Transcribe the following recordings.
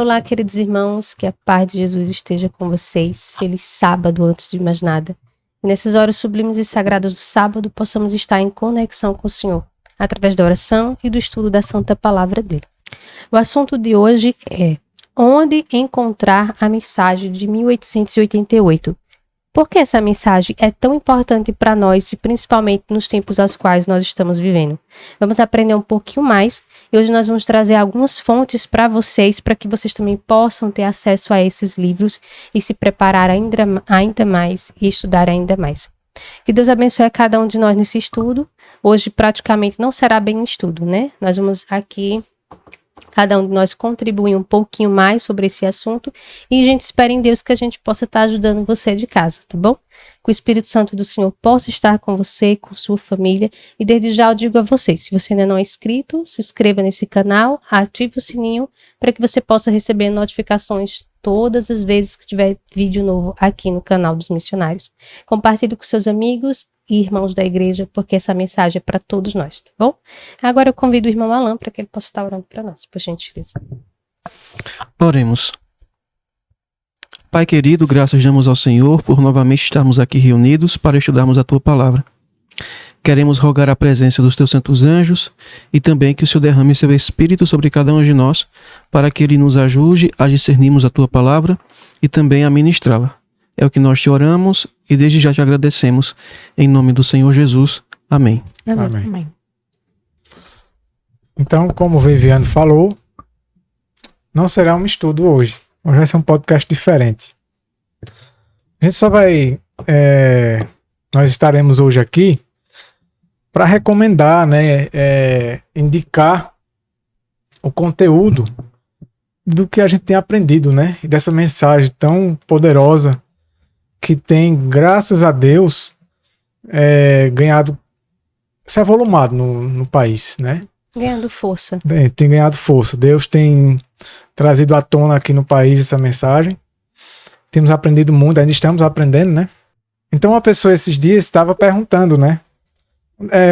Olá, queridos irmãos, que a paz de Jesus esteja com vocês. Feliz sábado, antes de mais nada. E nessas horas sublimes e sagradas do sábado, possamos estar em conexão com o Senhor, através da oração e do estudo da Santa Palavra dele. O assunto de hoje é: onde encontrar a mensagem de 1888? Por que essa mensagem é tão importante para nós e principalmente nos tempos aos quais nós estamos vivendo? Vamos aprender um pouquinho mais e hoje nós vamos trazer algumas fontes para vocês, para que vocês também possam ter acesso a esses livros e se preparar ainda mais e estudar ainda mais. Que Deus abençoe a cada um de nós nesse estudo. Hoje praticamente não será bem um estudo, né? Nós vamos aqui, cada um de nós contribuir um pouquinho mais sobre esse assunto e a gente espera em Deus que a gente possa estar ajudando você de casa, tá bom? Que o Espírito Santo do Senhor possa estar com você, com sua família, e desde já eu digo a você, se você ainda não é inscrito, se inscreva nesse canal, ative o sininho para que você possa receber notificações todas as vezes que tiver vídeo novo aqui no canal dos missionários. Compartilhe com seus amigos e irmãos da igreja, porque essa mensagem é para todos nós, tá bom? Agora eu convido o irmão Alan para que ele possa estar orando para nós, por gentileza. Oremos. Pai querido, graças damos ao Senhor por novamente estarmos aqui reunidos para estudarmos a Tua Palavra. Queremos rogar a presença dos Teus santos anjos e também que o Senhor derrame Seu Espírito sobre cada um de nós, para que Ele nos ajude a discernirmos a Tua Palavra e também a ministrá-la. É o que nós te oramos e desde já te agradecemos. Em nome do Senhor Jesus. Amém. Amém. Então, como o Viviane falou, não será um estudo hoje. Hoje vai ser um podcast diferente. A gente só vai... nós estaremos hoje aqui para recomendar, né, indicar o conteúdo do que a gente tem aprendido, né? E dessa mensagem tão poderosa que tem, graças a Deus, ganhado, se avolumado no país, né? Ganhando força. Tem ganhado força. Deus tem trazido à tona aqui no país essa mensagem. Temos aprendido muito, ainda estamos aprendendo, né? Então uma pessoa esses dias estava perguntando, né?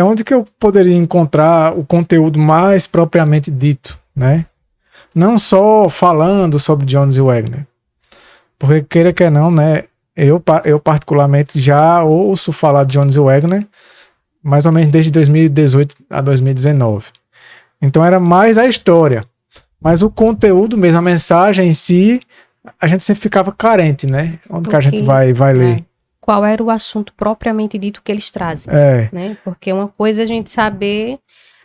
Onde que eu poderia encontrar o conteúdo mais propriamente dito, né? Não só falando sobre Jones e Wagner. Porque queira que não, né? Eu particularmente já ouço falar de Jones e Wagner mais ou menos desde 2018 a 2019. Então era mais a história. Mas o conteúdo mesmo, a mensagem em si, a gente sempre ficava carente, né? Onde que a gente vai ler? Qual era o assunto propriamente dito que eles trazem, né? Porque uma coisa é a gente saber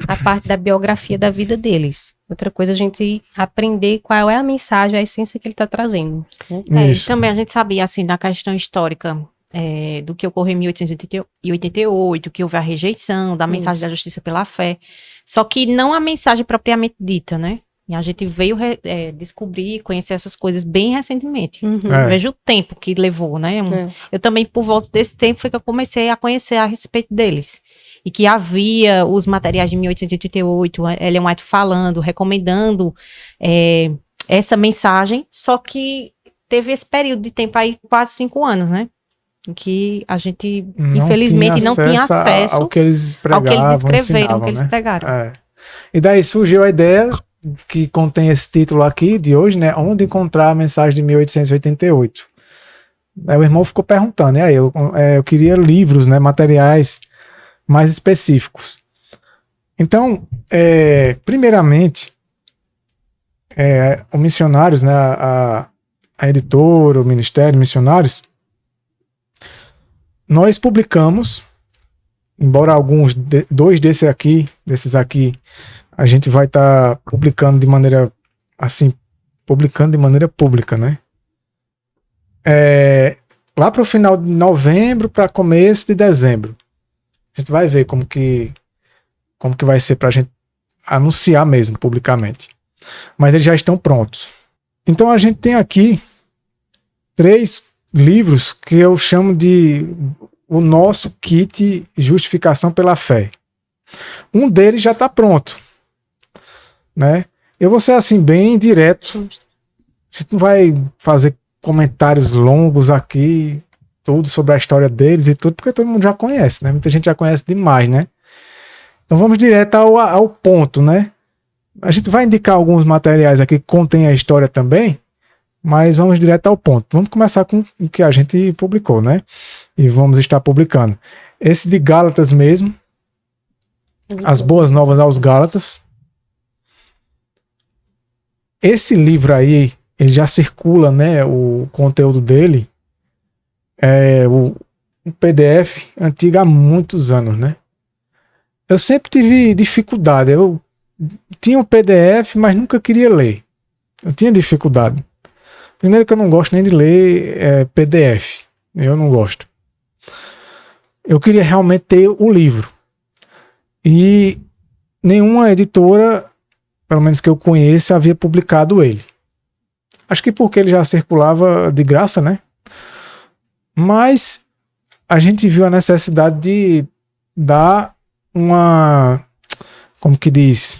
a parte da biografia da vida deles. Outra coisa é a gente aprender qual é a mensagem, a essência que ele está trazendo. Né? E também a gente sabia, assim, da questão histórica do que ocorreu em 1888, que houve a rejeição da mensagem da justiça pela fé. Só que não a mensagem propriamente dita, né? E a gente veio descobrir, conhecer essas coisas bem recentemente. Veja o tempo que levou, né? Eu também, por volta desse tempo, foi que eu comecei a conhecer a respeito deles. E que havia os materiais de 1888, Ellen White falando, recomendando essa mensagem, só que teve esse período de tempo aí, quase 5 anos, né? Em que a gente, infelizmente, não tinha acesso ao que eles pregavam, ao que eles escreveram, ensinavam, ao que eles pregaram. E daí surgiu a ideia que contém esse título aqui de hoje, né? Onde encontrar a mensagem de 1888. Aí o irmão ficou perguntando, e aí eu queria livros, né? Materiais mais específicos. Então, primeiramente, o Missionários, né? A editora, o Ministério Missionários, nós publicamos, embora dois desses aqui, a gente vai estar publicando de maneira pública, né? Lá para o final de novembro, para começo de dezembro. A gente vai ver como que vai ser para a gente anunciar mesmo, publicamente. Mas eles já estão prontos. Então a gente tem aqui 3 livros que eu chamo de o nosso kit Justificação pela Fé. Um deles já está pronto, né? Eu vou ser assim bem direto. A gente não vai fazer comentários longos aqui, tudo sobre a história deles e tudo, porque todo mundo já conhece, né? Muita gente já conhece demais, né? Então vamos direto ao ponto, né? A gente vai indicar alguns materiais aqui que contêm a história também, mas vamos direto ao ponto. Vamos começar com o que a gente publicou, né? E vamos estar publicando. Esse de Gálatas mesmo, As Boas Novas aos Gálatas. Esse livro aí, ele já circula, né? O conteúdo dele. Um PDF antigo há muitos anos, né? Eu sempre tive dificuldade. Eu tinha um PDF, mas nunca queria ler. Eu tinha dificuldade. Primeiro que eu não gosto nem de ler PDF. Eu não gosto. Eu queria realmente ter o livro. E nenhuma editora, pelo menos que eu conheça, havia publicado ele. Acho que porque ele já circulava de graça, né? Mas a gente viu a necessidade de dar uma, como que diz,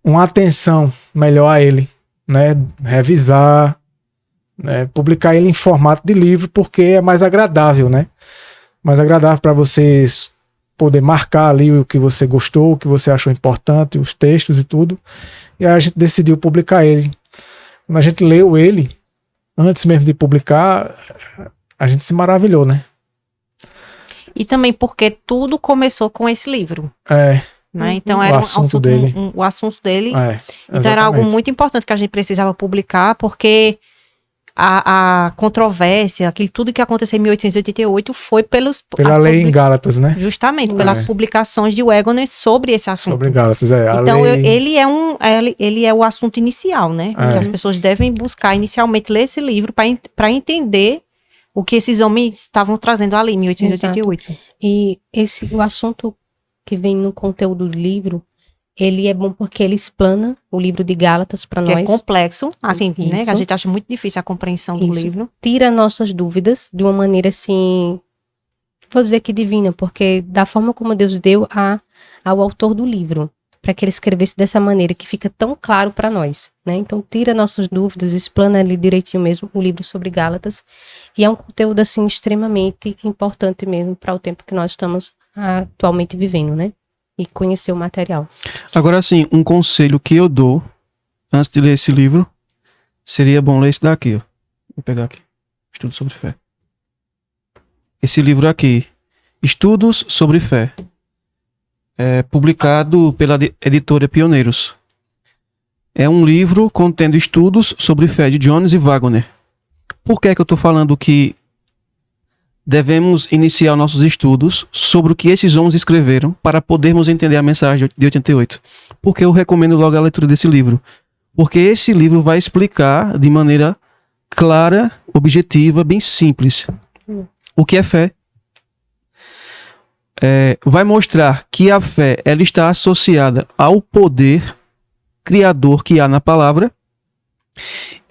uma atenção melhor a ele, né? Revisar, né? Publicar ele em formato de livro, porque é mais agradável, né? Mais agradável para vocês poder marcar ali o que você gostou, o que você achou importante, os textos e tudo. E aí a gente decidiu publicar ele. Quando a gente leu ele, antes mesmo de publicar, a gente se maravilhou, né? E também porque tudo começou com esse livro. Né? Então era o assunto dele. O assunto dele. Então Exatamente. era algo muito importante que a gente precisava publicar, porque a controvérsia, tudo que aconteceu em 1888 foi pela lei em Gálatas, né? Justamente, pelas publicações de Wegener sobre esse assunto. Sobre Gálatas, Então lei... ele é o assunto inicial, né? Que as pessoas devem buscar inicialmente ler esse livro para entender o que esses homens estavam trazendo ali em 1888. Exato. E o assunto que vem no conteúdo do livro, ele é bom porque ele explana o livro de Gálatas para nós. Que é complexo, assim, né? Que a Isso. gente acha muito difícil a compreensão do livro. Tira nossas dúvidas de uma maneira assim, vou dizer que divina, porque da forma como Deus deu ao autor do livro, para que ele escrevesse dessa maneira que fica tão claro para nós, né? Então tira nossas dúvidas, explana ali direitinho mesmo o livro sobre Gálatas, e é um conteúdo assim extremamente importante mesmo para o tempo que nós estamos atualmente vivendo, né? E conhecer o material. Agora, assim, um conselho que eu dou antes de ler esse livro seria bom ler esse daqui, ó. Vou pegar aqui. Estudo sobre Fé. Esse livro aqui, Estudos sobre Fé, é publicado pela editora Pioneiros. É um livro contendo estudos sobre fé de Jones e Wagner. Por que é que eu estou falando que devemos iniciar nossos estudos sobre o que esses homens escreveram para podermos entender a mensagem de 88? Porque eu recomendo logo a leitura desse livro. Porque esse livro vai explicar de maneira clara, objetiva, bem simples, o que é fé. Vai mostrar que a fé ela está associada ao poder criador que há na palavra,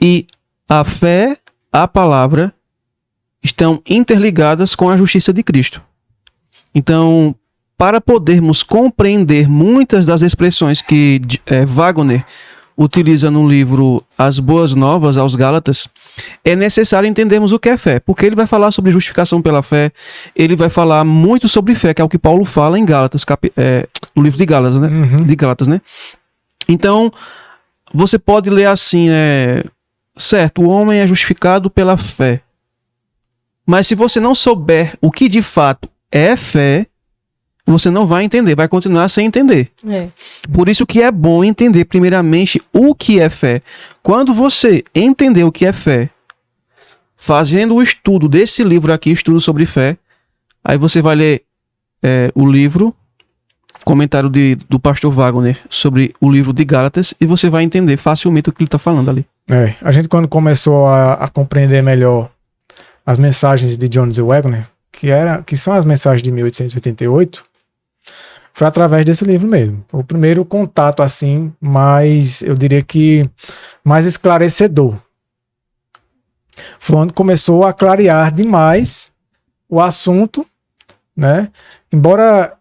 e a fé, a palavra, estão interligadas com a justiça de Cristo. Então, para podermos compreender muitas das expressões que Wagner utiliza no livro As Boas Novas aos Gálatas, é necessário entendermos o que é fé, porque ele vai falar sobre justificação pela fé, ele vai falar muito sobre fé, que é o que Paulo fala em Gálatas, no livro de Gálatas, né? De Gálatas, né? Então, você pode ler assim, certo, o homem é justificado pela fé. Mas se você não souber o que de fato é fé, você não vai entender, vai continuar sem entender. Por isso que é bom entender primeiramente o que é fé. Quando você entender o que é fé, fazendo o estudo desse livro aqui, Estudo sobre Fé, aí você vai ler o livro, comentário do pastor Wagner sobre o livro de Gálatas, e você vai entender facilmente o que ele está falando ali. A gente quando começou a compreender melhor as mensagens de Jones e Wagner, que são as mensagens de 1888, foi através desse livro mesmo. O primeiro contato, assim, eu diria que mais esclarecedor. Foi onde começou a clarear demais o assunto, né? Embora,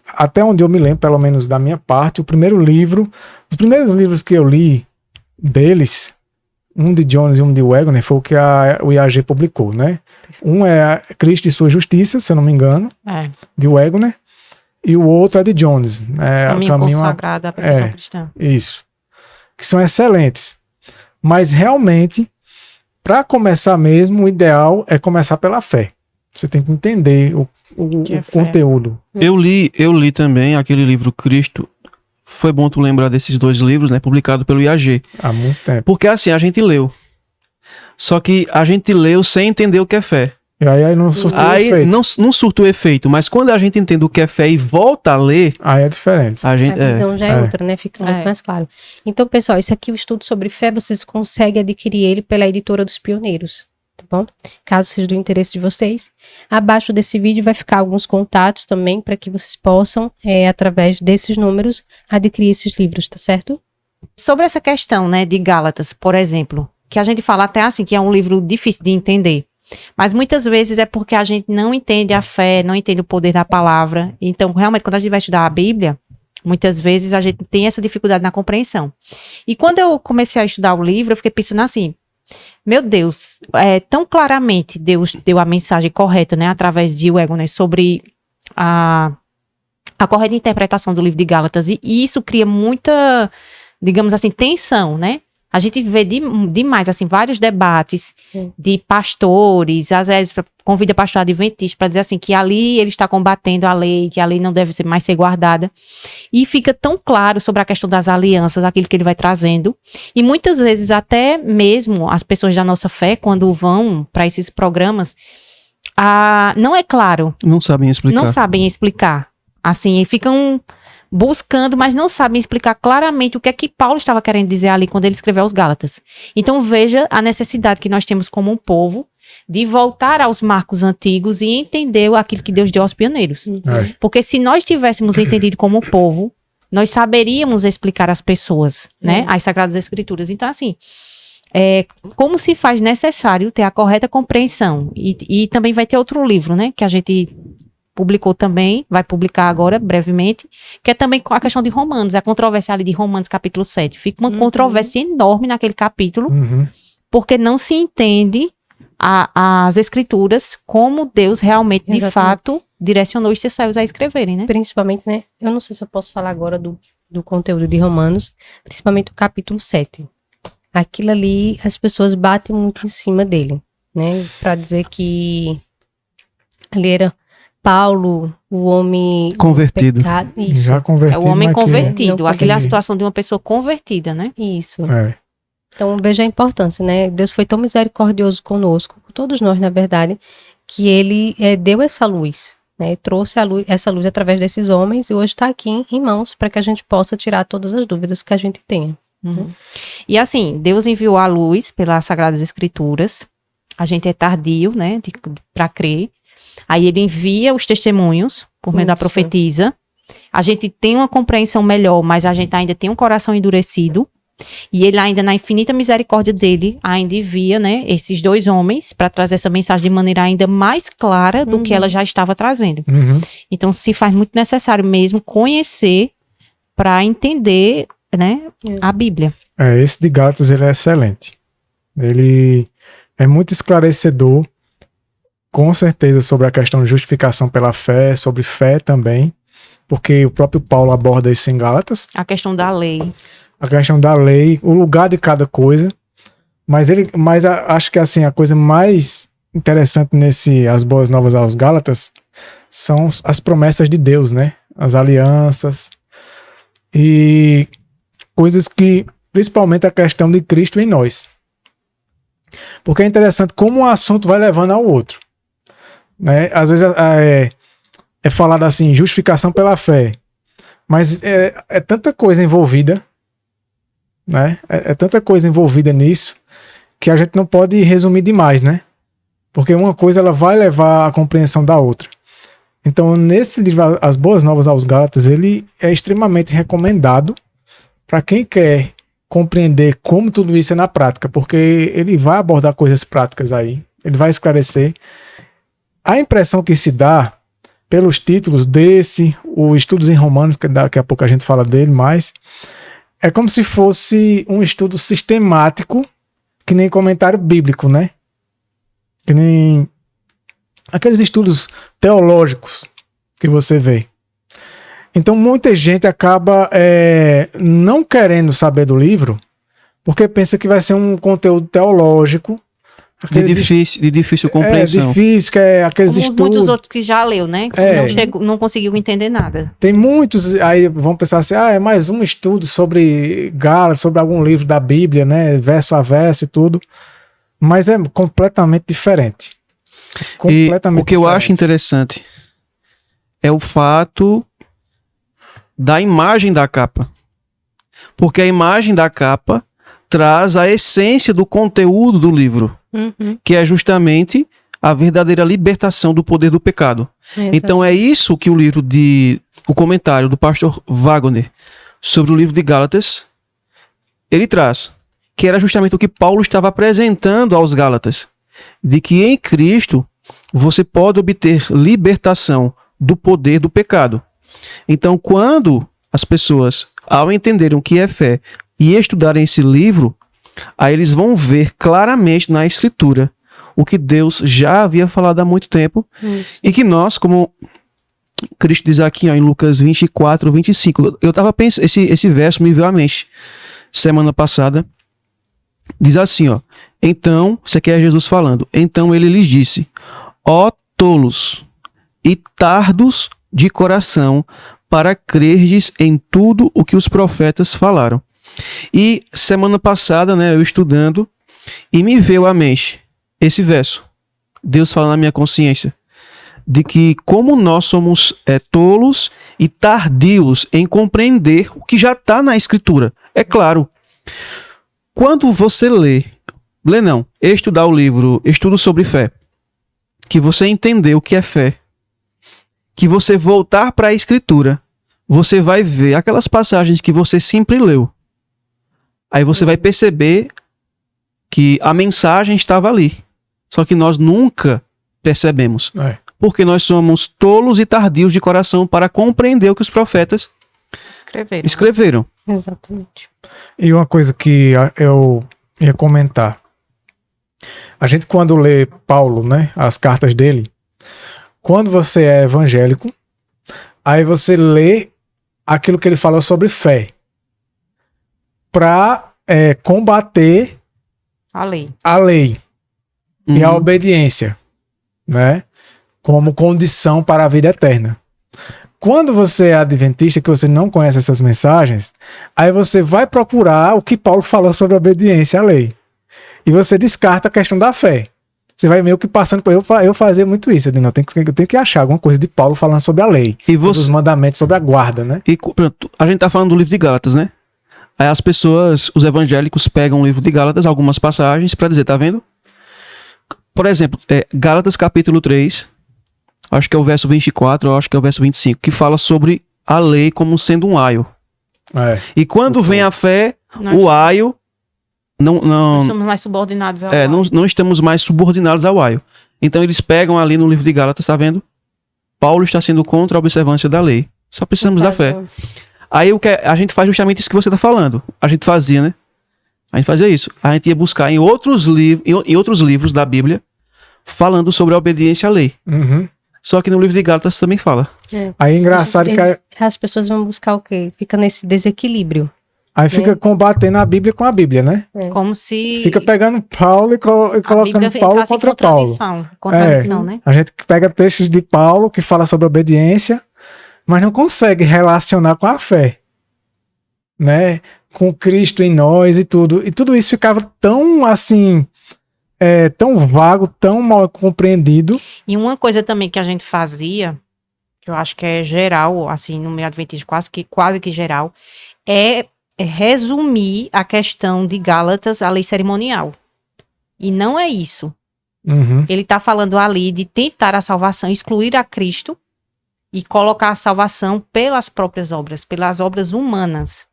até onde eu me lembro, pelo menos da minha parte, os primeiros livros que eu li deles, um de Jones e um de Wagner, foi o que o IAG publicou, né? Um é Cristo e Sua Justiça, se eu não me engano, de Wagner, e o outro é de Jones, né? Caminho consagrado à perfeição cristã. Isso. Que são excelentes. Mas realmente, para começar mesmo, o ideal é começar pela fé. Você tem que entender o conteúdo. Eu li também aquele livro Cristo. Foi bom tu lembrar desses 2 livros, né? Publicado pelo IAG. Há muito tempo. Porque assim, a gente leu. Só que a gente leu sem entender o que é fé. E aí não surtiu efeito. Não surta o efeito, mas quando a gente entende o que é fé e volta a ler, Aí é diferente. a gente... A visão já é outra, né? Fica muito mais claro. Então, pessoal, esse aqui é o estudo sobre fé, vocês conseguem adquirir ele pela editora dos Pioneiros, tá bom? Caso seja do interesse de vocês. Abaixo desse vídeo vai ficar alguns contatos também para que vocês possam, através desses números, adquirir esses livros, tá certo? Sobre essa questão, né, de Gálatas, por exemplo, que a gente fala até assim, que é um livro difícil de entender. Mas muitas vezes é porque a gente não entende a fé, não entende o poder da palavra. Então, realmente, quando a gente vai estudar a Bíblia, muitas vezes a gente tem essa dificuldade na compreensão. E quando eu comecei a estudar o livro, eu fiquei pensando assim, meu Deus, tão claramente Deus deu a mensagem correta, né, através de Waggoner sobre a correta interpretação do livro de Gálatas. E isso cria muita, digamos assim, tensão, né? A gente vê demais, assim, vários debates de pastores, às vezes convida pastor adventista para dizer assim, que ali ele está combatendo a lei, que a lei não deve mais ser guardada. E fica tão claro sobre a questão das alianças, aquilo que ele vai trazendo. E muitas vezes até mesmo as pessoas da nossa fé, quando vão para esses programas, não é claro. Não sabem explicar. Não sabem explicar. Assim, ficam buscando, mas não sabem explicar claramente o que é que Paulo estava querendo dizer ali quando ele escreveu aos Gálatas. Então veja a necessidade que nós temos como um povo de voltar aos marcos antigos e entender aquilo que Deus deu aos pioneiros. Porque se nós tivéssemos entendido como povo, nós saberíamos explicar às pessoas, né, as Sagradas Escrituras. Então assim, como se faz necessário ter a correta compreensão. E também vai ter outro livro, né, que a gente publicou também, vai publicar agora, brevemente, que é também a questão de Romanos, a controvérsia ali de Romanos capítulo 7. Fica uma controvérsia enorme naquele capítulo, porque não se entende as escrituras como Deus realmente, de fato, direcionou os seus servos a escreverem, né? Principalmente, né, eu não sei se eu posso falar agora do conteúdo de Romanos, principalmente o capítulo 7. Aquilo ali, as pessoas batem muito em cima dele, né, para dizer que ali era Paulo, o homem convertido. Isso. Já convertido. É o homem convertido, não, aquela situação de uma pessoa convertida, né? Isso. Então veja a importância, né? Deus foi tão misericordioso conosco, com todos nós, na verdade, que ele deu essa luz, né? Trouxe essa luz através desses homens e hoje está aqui em mãos para que a gente possa tirar todas as dúvidas que a gente tenha. E assim, Deus enviou a luz pelas Sagradas Escrituras. A gente é tardio, né, para crer. Aí ele envia os testemunhos por meio da profetisa. A gente tem uma compreensão melhor, mas a gente ainda tem um coração endurecido. E ele ainda, na infinita misericórdia dele, ainda envia, né, esses 2 homens para trazer essa mensagem de maneira ainda mais clara do que ela já estava trazendo. Então se faz muito necessário mesmo conhecer para entender, né, a Bíblia. Esse de Gálatas, ele é excelente. Ele é muito esclarecedor, com certeza, sobre a questão de justificação pela fé, sobre fé também, porque o próprio Paulo aborda isso em Gálatas. A questão da lei. A questão da lei, o lugar de cada coisa. Mas acho que assim, a coisa mais interessante as boas novas aos Gálatas são as promessas de Deus, né? As alianças e coisas que, principalmente a questão de Cristo em nós. Porque é interessante como um assunto vai levando ao outro, né? Às vezes é falado assim, justificação pela fé, mas é tanta coisa envolvida, né? É tanta coisa envolvida nisso que a gente não pode resumir demais, né? Porque uma coisa ela vai levar à compreensão da outra. Então, nesse livro, As Boas Novas aos Gálatas, ele é extremamente recomendado para quem quer compreender como tudo isso é na prática, porque ele vai abordar coisas práticas aí, ele vai esclarecer. A impressão que se dá pelos títulos o Estudos em Romanos, que daqui a pouco a gente fala dele mais, é como se fosse um estudo sistemático, que nem comentário bíblico, né? Que nem aqueles estudos teológicos que você vê. Então muita gente acaba não querendo saber do livro, porque pensa que vai ser um conteúdo teológico. De difícil compreensão. É difícil, que é aqueles Como estudos. muitos outros que já leu, né? Que não conseguiu entender nada. Tem muitos, aí vão pensar assim, é mais um estudo sobre Gálatas, sobre algum livro da Bíblia, né? Verso a verso e tudo. Mas é completamente diferente. O que eu acho interessante é o fato da imagem da capa. Porque a imagem da capa traz a essência do conteúdo do livro, que é justamente a verdadeira libertação do poder do pecado. Então é isso que o comentário do pastor Wagner sobre o livro de Gálatas, ele traz, que era justamente o que Paulo estava apresentando aos Gálatas, de que em Cristo você pode obter libertação do poder do pecado. Então, quando as pessoas, ao entenderem o que é fé e estudarem esse livro, aí eles vão ver claramente na Escritura o que Deus já havia falado há muito tempo. Isso. E que nós, como Cristo diz aqui ó, em Lucas 24, 25, eu estava pensando, esse verso me veio à mente semana passada, diz assim, ó, então, isso aqui é Jesus falando, então ele lhes disse, ó tolos e tardos de coração para crerdes em tudo o que os profetas falaram. E semana passada, né, eu estudando, e me veio à mente esse verso. Deus fala na minha consciência de que como nós somos tolos e tardios em compreender o que já está na Escritura. É claro, quando você estudar o livro Estudo sobre Fé, que você entender o que é fé, que você voltar para a Escritura, você vai ver aquelas passagens que você sempre leu. Aí você vai perceber que a mensagem estava ali. Só que nós nunca percebemos. Porque nós somos tolos e tardios de coração para compreender o que os profetas escreveram. Exatamente. E uma coisa que eu ia comentar. A gente quando lê Paulo, né, as cartas dele, quando você é evangélico, aí você lê aquilo que ele falou sobre fé. Para combater a lei e a obediência, né? Como condição para a vida eterna. Quando você é adventista, que você não conhece essas mensagens, aí você vai procurar o que Paulo falou sobre a obediência à lei. E você descarta a questão da fé. Você vai meio que passando por... Eu fazia muito isso. Eu digo, eu tenho que achar alguma coisa de Paulo falando sobre a lei. E sobre os mandamentos, sobre a guarda, né? E pronto, a gente tá falando do livro de Gálatas, né? Aí as pessoas, os evangélicos, pegam o livro de Gálatas, algumas passagens, para dizer, tá vendo? Por exemplo, Gálatas capítulo 3, acho que é o verso 24, acho que é o verso 25, que fala sobre a lei como sendo um aio. E quando vem a fé, o aio... Não estamos mais subordinados ao aio. Não estamos mais subordinados ao aio. Então eles pegam ali no livro de Gálatas, tá vendo? Paulo está sendo contra a observância da lei. Só precisamos da fé. Aí a gente faz justamente isso que você está falando. A gente fazia, né? A gente fazia isso. A gente ia buscar em outros livros da Bíblia falando sobre a obediência à lei. Só que no livro de Gálatas também fala. Aí é engraçado que as pessoas vão buscar o quê? Fica nesse desequilíbrio. Aí fica combatendo a Bíblia com a Bíblia, né? Como se... Fica pegando Paulo e colocando Paulo contra Paulo. Contradição, né? A gente pega textos de Paulo que fala sobre obediência, mas não consegue relacionar com a fé, né? Com Cristo em nós e tudo. E tudo isso ficava tão assim, tão vago, tão mal compreendido. E uma coisa também que a gente fazia, que eu acho que é geral, assim, no meio adventista, quase que geral, é resumir a questão de Gálatas à lei cerimonial. E não é isso. Ele está falando ali de tentar a salvação, excluir a Cristo e colocar a salvação pelas próprias obras, pelas obras humanas.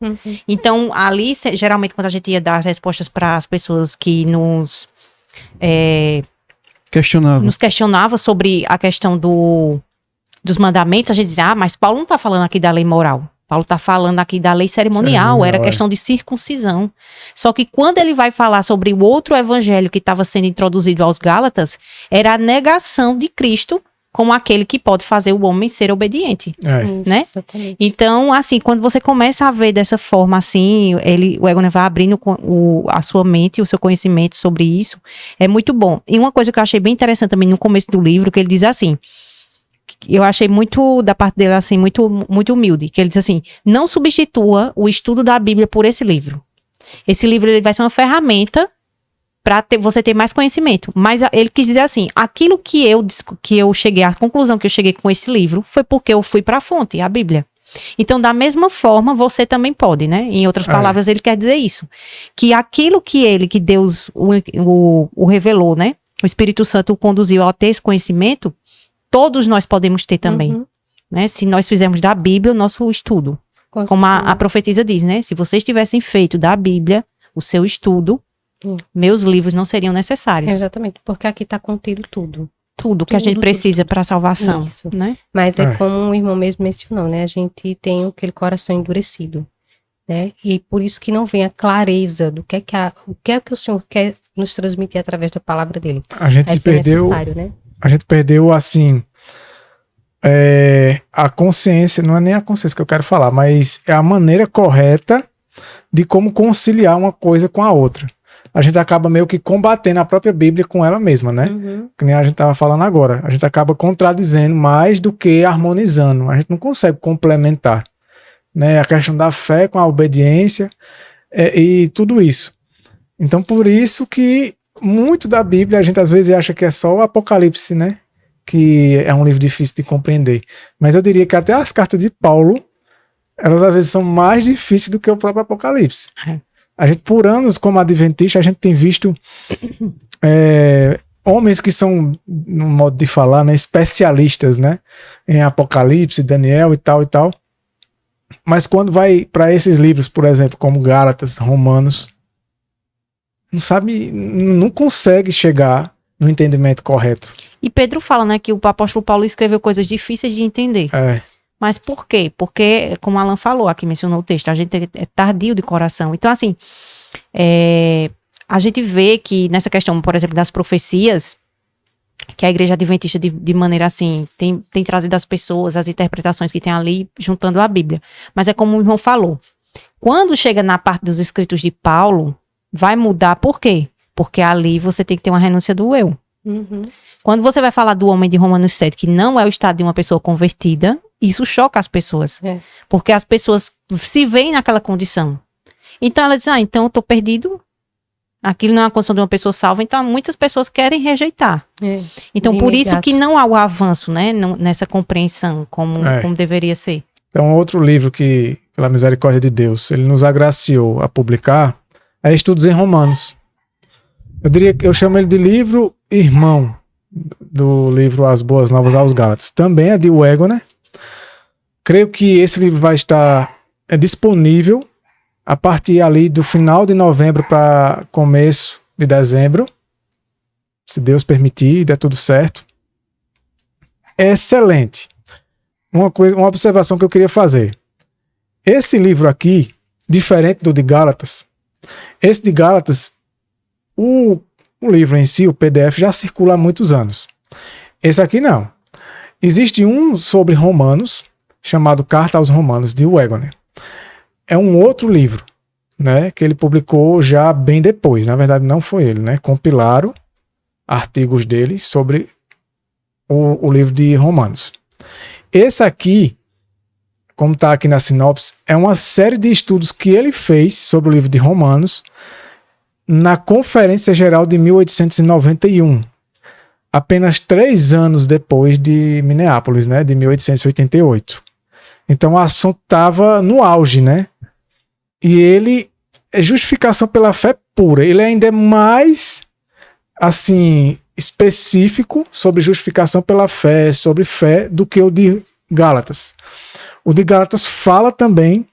Então, ali, geralmente, quando a gente ia dar as respostas para as pessoas que nos questionavam sobre a questão dos mandamentos, a gente dizia, mas Paulo não está falando aqui da lei moral. Paulo está falando aqui da lei cerimonial, era questão de circuncisão. Só que quando ele vai falar sobre o outro evangelho que estava sendo introduzido aos Gálatas, era a negação de Cristo como aquele que pode fazer o homem ser obediente. Isso, Né? exatamente. Então, assim, quando você começa a ver dessa forma, assim, o Egon vai abrindo a sua mente, o seu conhecimento sobre isso, é muito bom. E uma coisa que eu achei bem interessante também no começo do livro, que ele diz assim, eu achei muito, da parte dele, assim, muito, muito humilde, que ele diz assim, não substitua o estudo da Bíblia por esse livro. Esse livro, ele vai ser uma ferramenta para você ter mais conhecimento. Mas ele quis dizer assim, aquilo que eu cheguei, a conclusão que eu cheguei com esse livro, foi porque eu fui para a fonte, a Bíblia. Então, da mesma forma, você também pode, né? Em outras palavras, ele quer dizer isso. Que aquilo que Deus o revelou, né? O Espírito Santo o conduziu a ter esse conhecimento, todos nós podemos ter também. Né? Se nós fizermos da Bíblia o nosso estudo. Como a profetisa diz, né? Se vocês tivessem feito da Bíblia o seu estudo, meus livros não seriam necessários. Exatamente, porque aqui está contido tudo. Tudo que a gente precisa para a salvação. Isso. Né? Mas é como o irmão mesmo mencionou, né? A gente tem aquele coração endurecido, né? E por isso que não vem a clareza do que é que o Senhor quer nos transmitir através da palavra dele. A gente se perdeu, né? A gente perdeu, assim, a consciência, não é nem a consciência que eu quero falar, mas é a maneira correta de como conciliar uma coisa com a outra. A gente acaba meio que combatendo a própria Bíblia com ela mesma, né? Que nem a gente estava falando agora. A gente acaba contradizendo mais do que harmonizando. A gente não consegue complementar, né? A questão da fé com a obediência e tudo isso. Então, por isso que muito da Bíblia a gente às vezes acha que é só o Apocalipse, né? Que é um livro difícil de compreender. Mas eu diria que até as cartas de Paulo, elas às vezes são mais difíceis do que o próprio Apocalipse. A gente, por anos, como adventista, a gente tem visto homens que são, no modo de falar, né, especialistas, né, em Apocalipse, Daniel e tal e tal. Mas quando vai para esses livros, por exemplo, como Gálatas, Romanos, não consegue chegar no entendimento correto. E Pedro fala, né, que o apóstolo Paulo escreveu coisas difíceis de entender. Mas por quê? Porque, como Alan falou, aqui mencionou o texto, a gente é tardio de coração. Então, assim, a gente vê que nessa questão, por exemplo, das profecias, que a igreja adventista, de maneira assim, tem trazido as pessoas, as interpretações que tem ali, juntando a Bíblia. Mas é como o irmão falou, quando chega na parte dos escritos de Paulo, vai mudar por quê? Porque ali você tem que ter uma renúncia do eu. Quando você vai falar do homem de Romanos 7, que não é o estado de uma pessoa convertida, isso choca as pessoas. Porque as pessoas se veem naquela condição. Então ela diz, então eu tô perdido. Aquilo não é a condição de uma pessoa salva, então muitas pessoas querem rejeitar. Então por isso que não há o avanço, né, nessa compreensão como deveria ser. Então outro livro que, pela misericórdia de Deus, ele nos agraciou a publicar é Estudos em Romanos. Eu chamo ele de livro irmão do livro As Boas Novas aos Gálatas. Também é de Egon, né? Creio que esse livro vai estar disponível a partir ali do final de novembro para começo de dezembro, se Deus permitir e der tudo certo. É excelente. Uma observação que eu queria fazer. Esse livro aqui, diferente do de Gálatas, esse de Gálatas, o livro em si, o PDF, já circula há muitos anos. Esse aqui não. Existe um sobre Romanos, chamado Carta aos Romanos, de Wegener. É um outro livro, né, que ele publicou já bem depois. Na verdade, não foi ele, né? Compilaram artigos dele sobre o livro de Romanos. Esse aqui, como está aqui na sinopse, é uma série de estudos que ele fez sobre o livro de Romanos na Conferência Geral de 1891, apenas 3 anos depois de Minneapolis, né, de 1888. Então o assunto estava no auge, né? E ele é justificação pela fé pura. Ele ainda é mais, assim, específico sobre justificação pela fé, sobre fé, do que o de Gálatas. O de Gálatas fala também,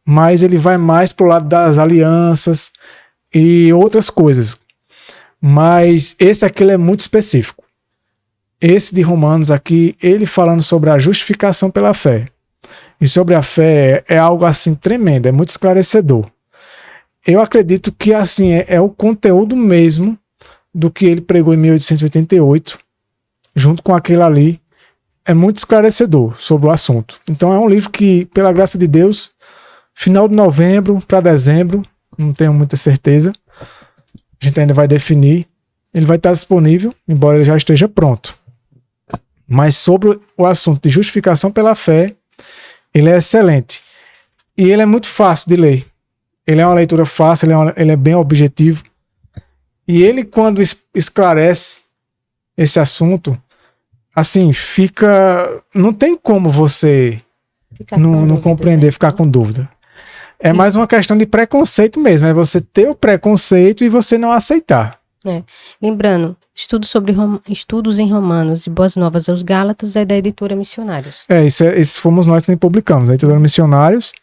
mas ele vai mais para o lado das alianças e outras coisas. Mas esse aqui ele é muito específico. Esse de Romanos aqui, ele falando sobre a justificação pela fé. E sobre a fé é algo assim tremendo, é muito esclarecedor. Eu acredito que assim é o conteúdo mesmo do que ele pregou em 1888, junto com aquele ali é muito esclarecedor sobre o assunto. Então é um livro que, pela graça de Deus, final de novembro para dezembro, não tenho muita certeza, a gente ainda vai definir, ele vai estar disponível, embora ele já esteja pronto. Mas sobre o assunto de justificação pela fé, ele é excelente. E ele é muito fácil de ler. Ele é uma leitura fácil, ele é bem objetivo. E ele, quando esclarece esse assunto, assim, fica... Não tem como você não compreender, ficar com dúvida. É mais uma questão de preconceito mesmo. É você ter o preconceito e você não aceitar. Lembrando, estudos em Romanos e Boas Novas aos Gálatas é da editora Missionários. Isso fomos nós que publicamos. A editora Missionários.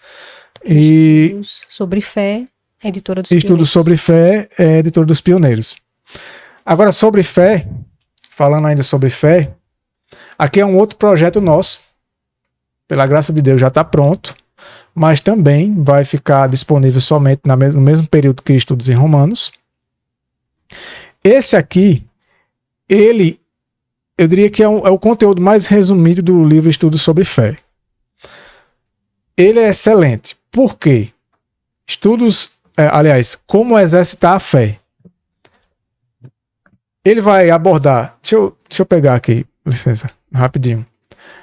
E Estudos sobre fé, a editora dos Estudos Pioneiros. sobre fé, é a editora dos Pioneiros. Agora, sobre fé, falando ainda sobre fé, aqui é um outro projeto nosso. Pela graça de Deus já está pronto, mas também vai ficar disponível somente no mesmo período que Estudos em Romanos. Esse aqui, eu diria que é o conteúdo mais resumido do livro Estudos sobre Fé. Ele é excelente. Por quê? Como exercitar a fé. Ele vai abordar... Deixa eu pegar aqui, licença, rapidinho.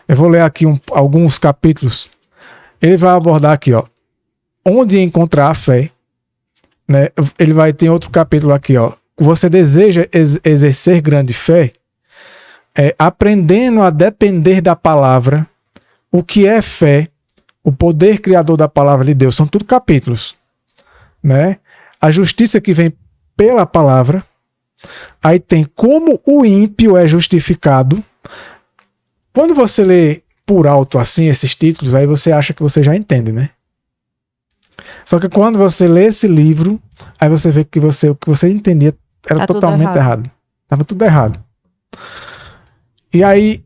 Eu vou ler aqui alguns capítulos. Ele vai abordar aqui, ó, onde encontrar a fé. Né? Ele vai ter outro capítulo aqui, ó. Você deseja exercer grande fé? Aprendendo a depender da palavra. O que é fé? O poder criador da palavra de Deus. São tudo capítulos. Né? A justiça que vem pela palavra. Aí tem como o ímpio é justificado. Quando você lê por alto assim esses títulos, aí você acha que você já entende, né? Só que quando você lê esse livro, aí você vê que o que você entendia era totalmente errado. Estava tudo errado. E aí,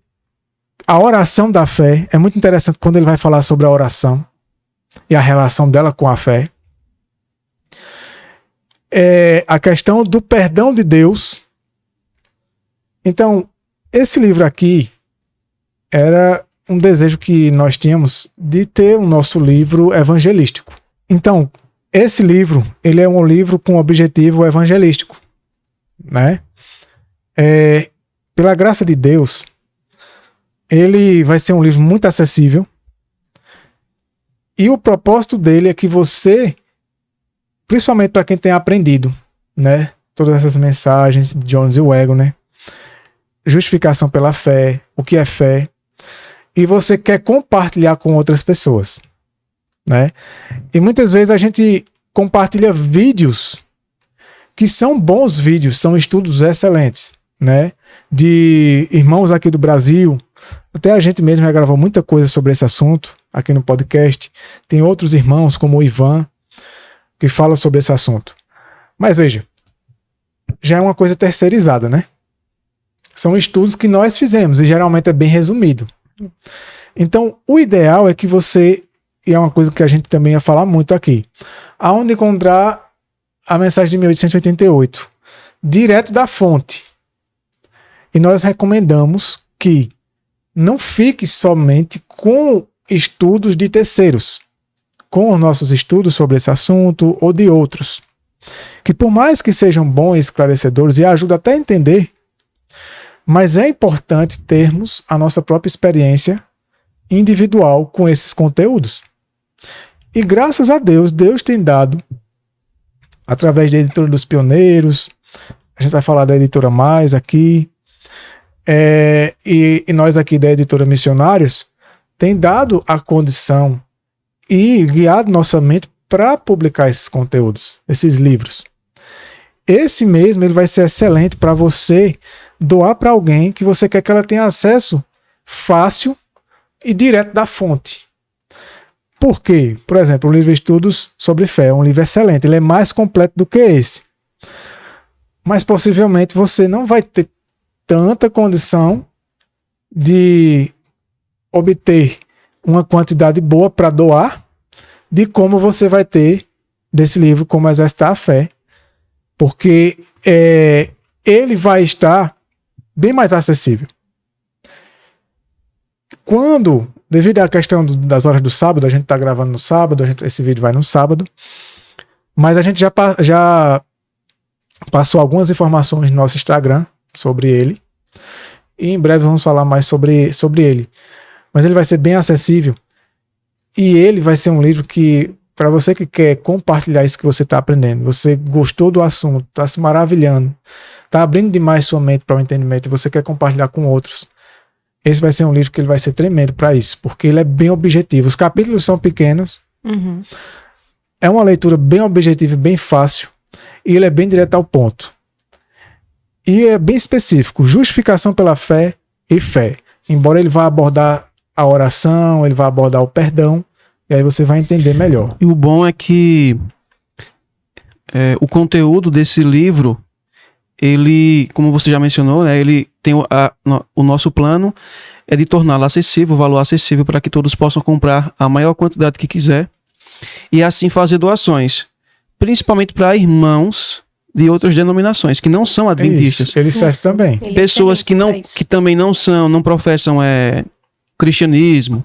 a oração da fé é muito interessante quando ele vai falar sobre a oração e a relação dela com a fé. A questão do perdão de Deus. Então, esse livro aqui era um desejo que nós tínhamos de ter o nosso livro evangelístico. Então, esse livro, ele é um livro com objetivo evangelístico, né? Pela graça de Deus, ele vai ser um livro muito acessível. E o propósito dele é que você, principalmente para quem tem aprendido, né? Todas essas mensagens de Jones e Wegel, né? Justificação pela fé, o que é fé, e você quer compartilhar com outras pessoas, né? E muitas vezes a gente compartilha vídeos que são bons vídeos, são estudos excelentes, né? De irmãos aqui do Brasil, até a gente mesmo já gravou muita coisa sobre esse assunto aqui no podcast. Tem outros irmãos como o Ivan que fala sobre esse assunto. Mas veja, já é uma coisa terceirizada, né? São estudos que nós fizemos e geralmente é bem resumido. Então, o ideal é que você, e é uma coisa que a gente também ia falar muito aqui, aonde encontrar a mensagem de 1888? Direto da fonte. E nós recomendamos que não fique somente com estudos de terceiros, com os nossos estudos sobre esse assunto ou de outros, que por mais que sejam bons e esclarecedores e ajudam até a entender, mas é importante termos a nossa própria experiência individual com esses conteúdos. E graças a Deus, Deus tem dado, através da editora dos Pioneiros, a gente vai falar da editora Mais aqui, e nós aqui da editora Missionários, tem dado a condição e guiado nossa mente para publicar esses conteúdos, esses livros. Esse mesmo ele vai ser excelente para você doar para alguém que você quer que ela tenha acesso fácil e direto da fonte. Por quê? Por exemplo, o livro Estudos sobre Fé é um livro excelente, ele é mais completo do que esse. Mas possivelmente você não vai ter tanta condição de obter uma quantidade boa para doar de como você vai ter desse livro Como Exercitar a Fé, porque ele vai estar bem mais acessível. Devido à questão das horas do sábado, a gente tá gravando no sábado, esse vídeo vai no sábado, mas a gente já passou algumas informações no nosso Instagram sobre ele, e em breve vamos falar mais sobre ele. Mas ele vai ser bem acessível, e ele vai ser um livro que, para você que quer compartilhar isso que você está aprendendo, você gostou do assunto, está se maravilhando, está abrindo demais sua mente para o entendimento, e você quer compartilhar com outros, esse vai ser um livro que ele vai ser tremendo para isso, porque ele é bem objetivo. Os capítulos são pequenos, é uma leitura bem objetiva e bem fácil, e ele é bem direto ao ponto. E é bem específico, justificação pela fé e fé. Embora ele vá abordar a oração, ele vai abordar o perdão, e aí você vai entender melhor. E o bom é que o conteúdo desse livro, ele, como você já mencionou, né, ele tem o nosso plano é de torná-lo acessível, o valor acessível para que todos possam comprar a maior quantidade que quiser e assim fazer doações, principalmente para irmãos de outras denominações que não são adventistas. Isso, ele serve também. Ele é Pessoas excelente pra isso. que também não professam cristianismo,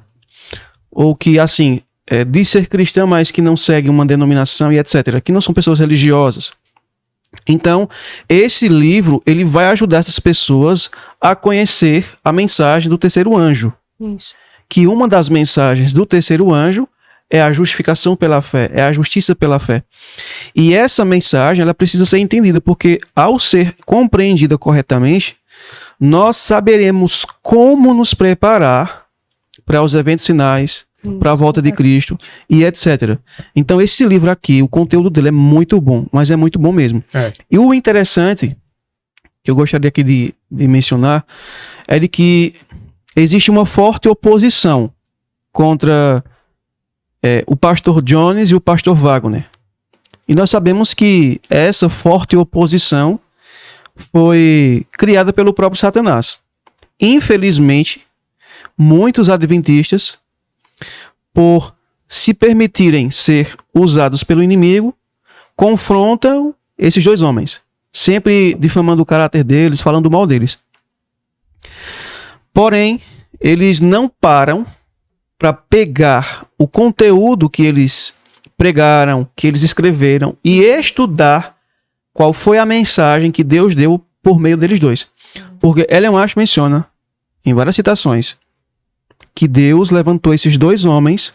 ou que assim diz ser cristã, mas que não segue uma denominação e etc, que não são pessoas religiosas. Então, esse livro ele vai ajudar essas pessoas a conhecer a mensagem do terceiro anjo, Isso. que uma das mensagens do terceiro anjo é a justificação pela fé, é a justiça pela fé. E essa mensagem ela precisa ser entendida, porque ao ser compreendida corretamente, nós saberemos como nos preparar para os eventos finais, para a volta de Cristo e etc. Então esse livro aqui, o conteúdo dele é muito bom, mas é muito bom mesmo. E o interessante, que eu gostaria aqui de mencionar, é de que existe uma forte oposição contra o pastor Jones e o pastor Wagner. E nós sabemos que essa forte oposição foi criada pelo próprio Satanás. Infelizmente, muitos adventistas, por se permitirem ser usados pelo inimigo, confrontam esses dois homens, sempre difamando o caráter deles, falando mal deles. Porém, eles não param para pegar o conteúdo que eles pregaram, que eles escreveram e estudar qual foi a mensagem que Deus deu por meio deles dois. Porque Ellen White menciona em várias citações que Deus levantou esses dois homens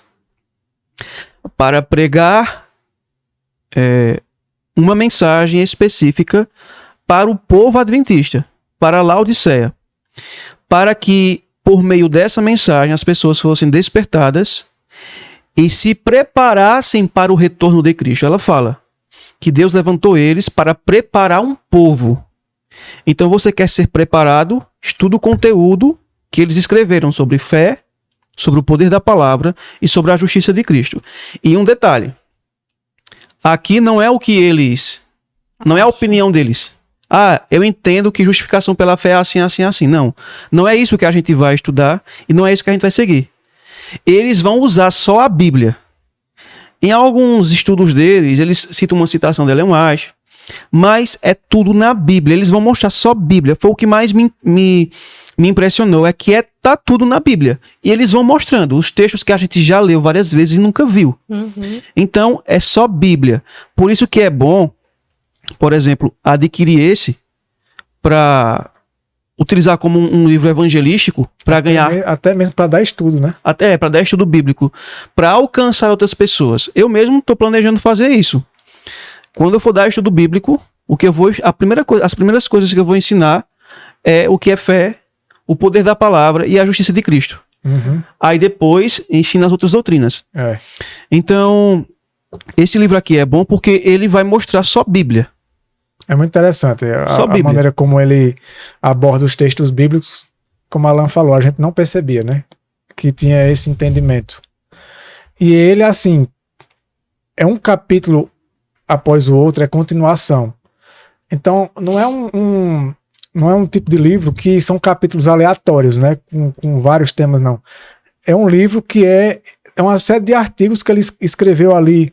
para pregar uma mensagem específica para o povo adventista, para Laodiceia, para que por meio dessa mensagem as pessoas fossem despertadas e se preparassem para o retorno de Cristo. Ela fala que Deus levantou eles para preparar um povo. Então você quer ser preparado? Estuda o conteúdo que eles escreveram sobre fé, sobre o poder da palavra e sobre a justiça de Cristo. E um detalhe, aqui não é o que eles, não é a opinião deles. Eu entendo que justificação pela fé é assim, assim, assim. Não é isso que a gente vai estudar e não é isso que a gente vai seguir. Eles vão usar só a Bíblia. Em alguns estudos deles, eles citam uma citação de Ellen White, mas é tudo na Bíblia. Eles vão mostrar só Bíblia. Foi o que mais me impressionou, é que tá tudo na Bíblia. E eles vão mostrando os textos que a gente já leu várias vezes e nunca viu. Então, é só Bíblia. Por isso que é bom, por exemplo, adquirir esse para utilizar como um livro evangelístico para ganhar... Até mesmo para dar estudo, né? Para dar estudo bíblico, para alcançar outras pessoas. Eu mesmo estou planejando fazer isso. Quando eu for dar estudo bíblico, as primeiras coisas que eu vou ensinar é o que é fé, o poder da palavra e a justiça de Cristo. Aí depois ensina as outras doutrinas. Então, esse livro aqui é bom porque ele vai mostrar só Bíblia. É muito interessante a maneira como ele aborda os textos bíblicos. Como Alan falou, a gente não percebia, né? Que tinha esse entendimento. E ele, assim, é um capítulo após o outro, é continuação. Então, não é um tipo de livro que são capítulos aleatórios, né? Com vários temas, não. É um livro que é uma série de artigos que ele escreveu ali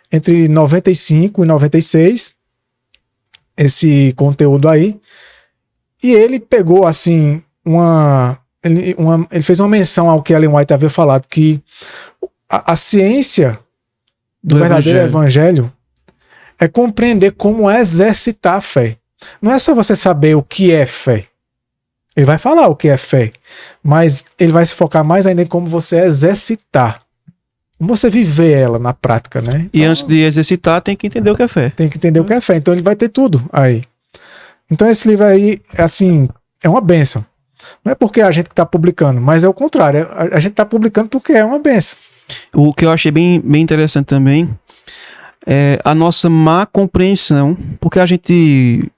entre 95 e 96, esse conteúdo aí. E ele pegou, assim, ele fez uma menção ao que Ellen White havia falado, que a ciência do verdadeiro evangelho é compreender como exercitar a fé. Não é só você saber o que é fé. Ele vai falar o que é fé, mas ele vai se focar mais ainda em como você exercitar. Como você viver ela na prática, né? E antes de exercitar, tem que entender o que é fé. Tem que entender o que é fé. Então ele vai ter tudo aí. Então esse livro aí, assim, é uma bênção. Não é porque a gente que está publicando, mas é o contrário. A gente está publicando porque é uma bênção. O que eu achei bem interessante também é a nossa má compreensão, porque a gente,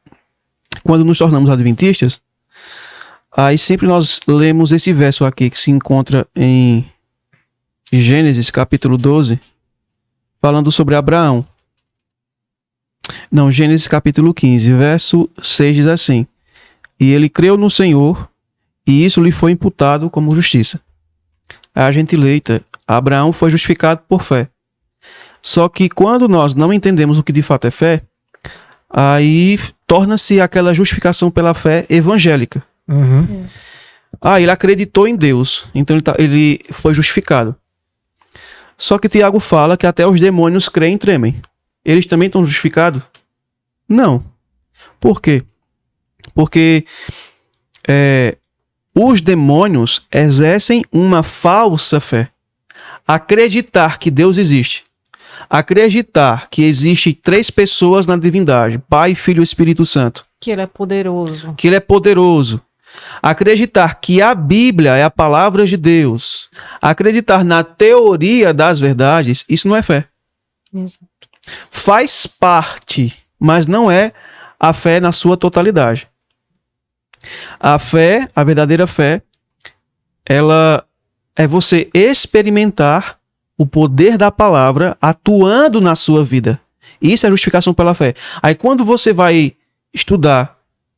quando nos tornamos adventistas, aí sempre nós lemos esse verso aqui que se encontra em Gênesis capítulo 12, falando sobre Abraão. Não, Gênesis capítulo 15, verso 6 diz assim: e ele creu no Senhor, e isso lhe foi imputado como justiça. Aí a gente lê, Abraão foi justificado por fé. Só que quando nós não entendemos o que de fato é fé, aí torna-se aquela justificação pela fé evangélica. Uhum. Ele acreditou em Deus, então ele foi justificado. Só que Tiago fala que até os demônios creem e tremem. Eles também estão justificados? Não. Por quê? Porque os demônios exercem uma falsa fé. Acreditar que Deus existe. Acreditar que existem 3 pessoas na divindade, Pai, Filho e Espírito Santo. Que ele é poderoso. Que ele é poderoso. Acreditar que a Bíblia é a palavra de Deus. Acreditar na teoria das verdades, isso não é fé. Exato. Faz parte, mas não é a fé na sua totalidade. A fé, a verdadeira fé, ela é você experimentar o poder da palavra atuando na sua vida. Isso é justificação pela fé. Aí quando você vai estudar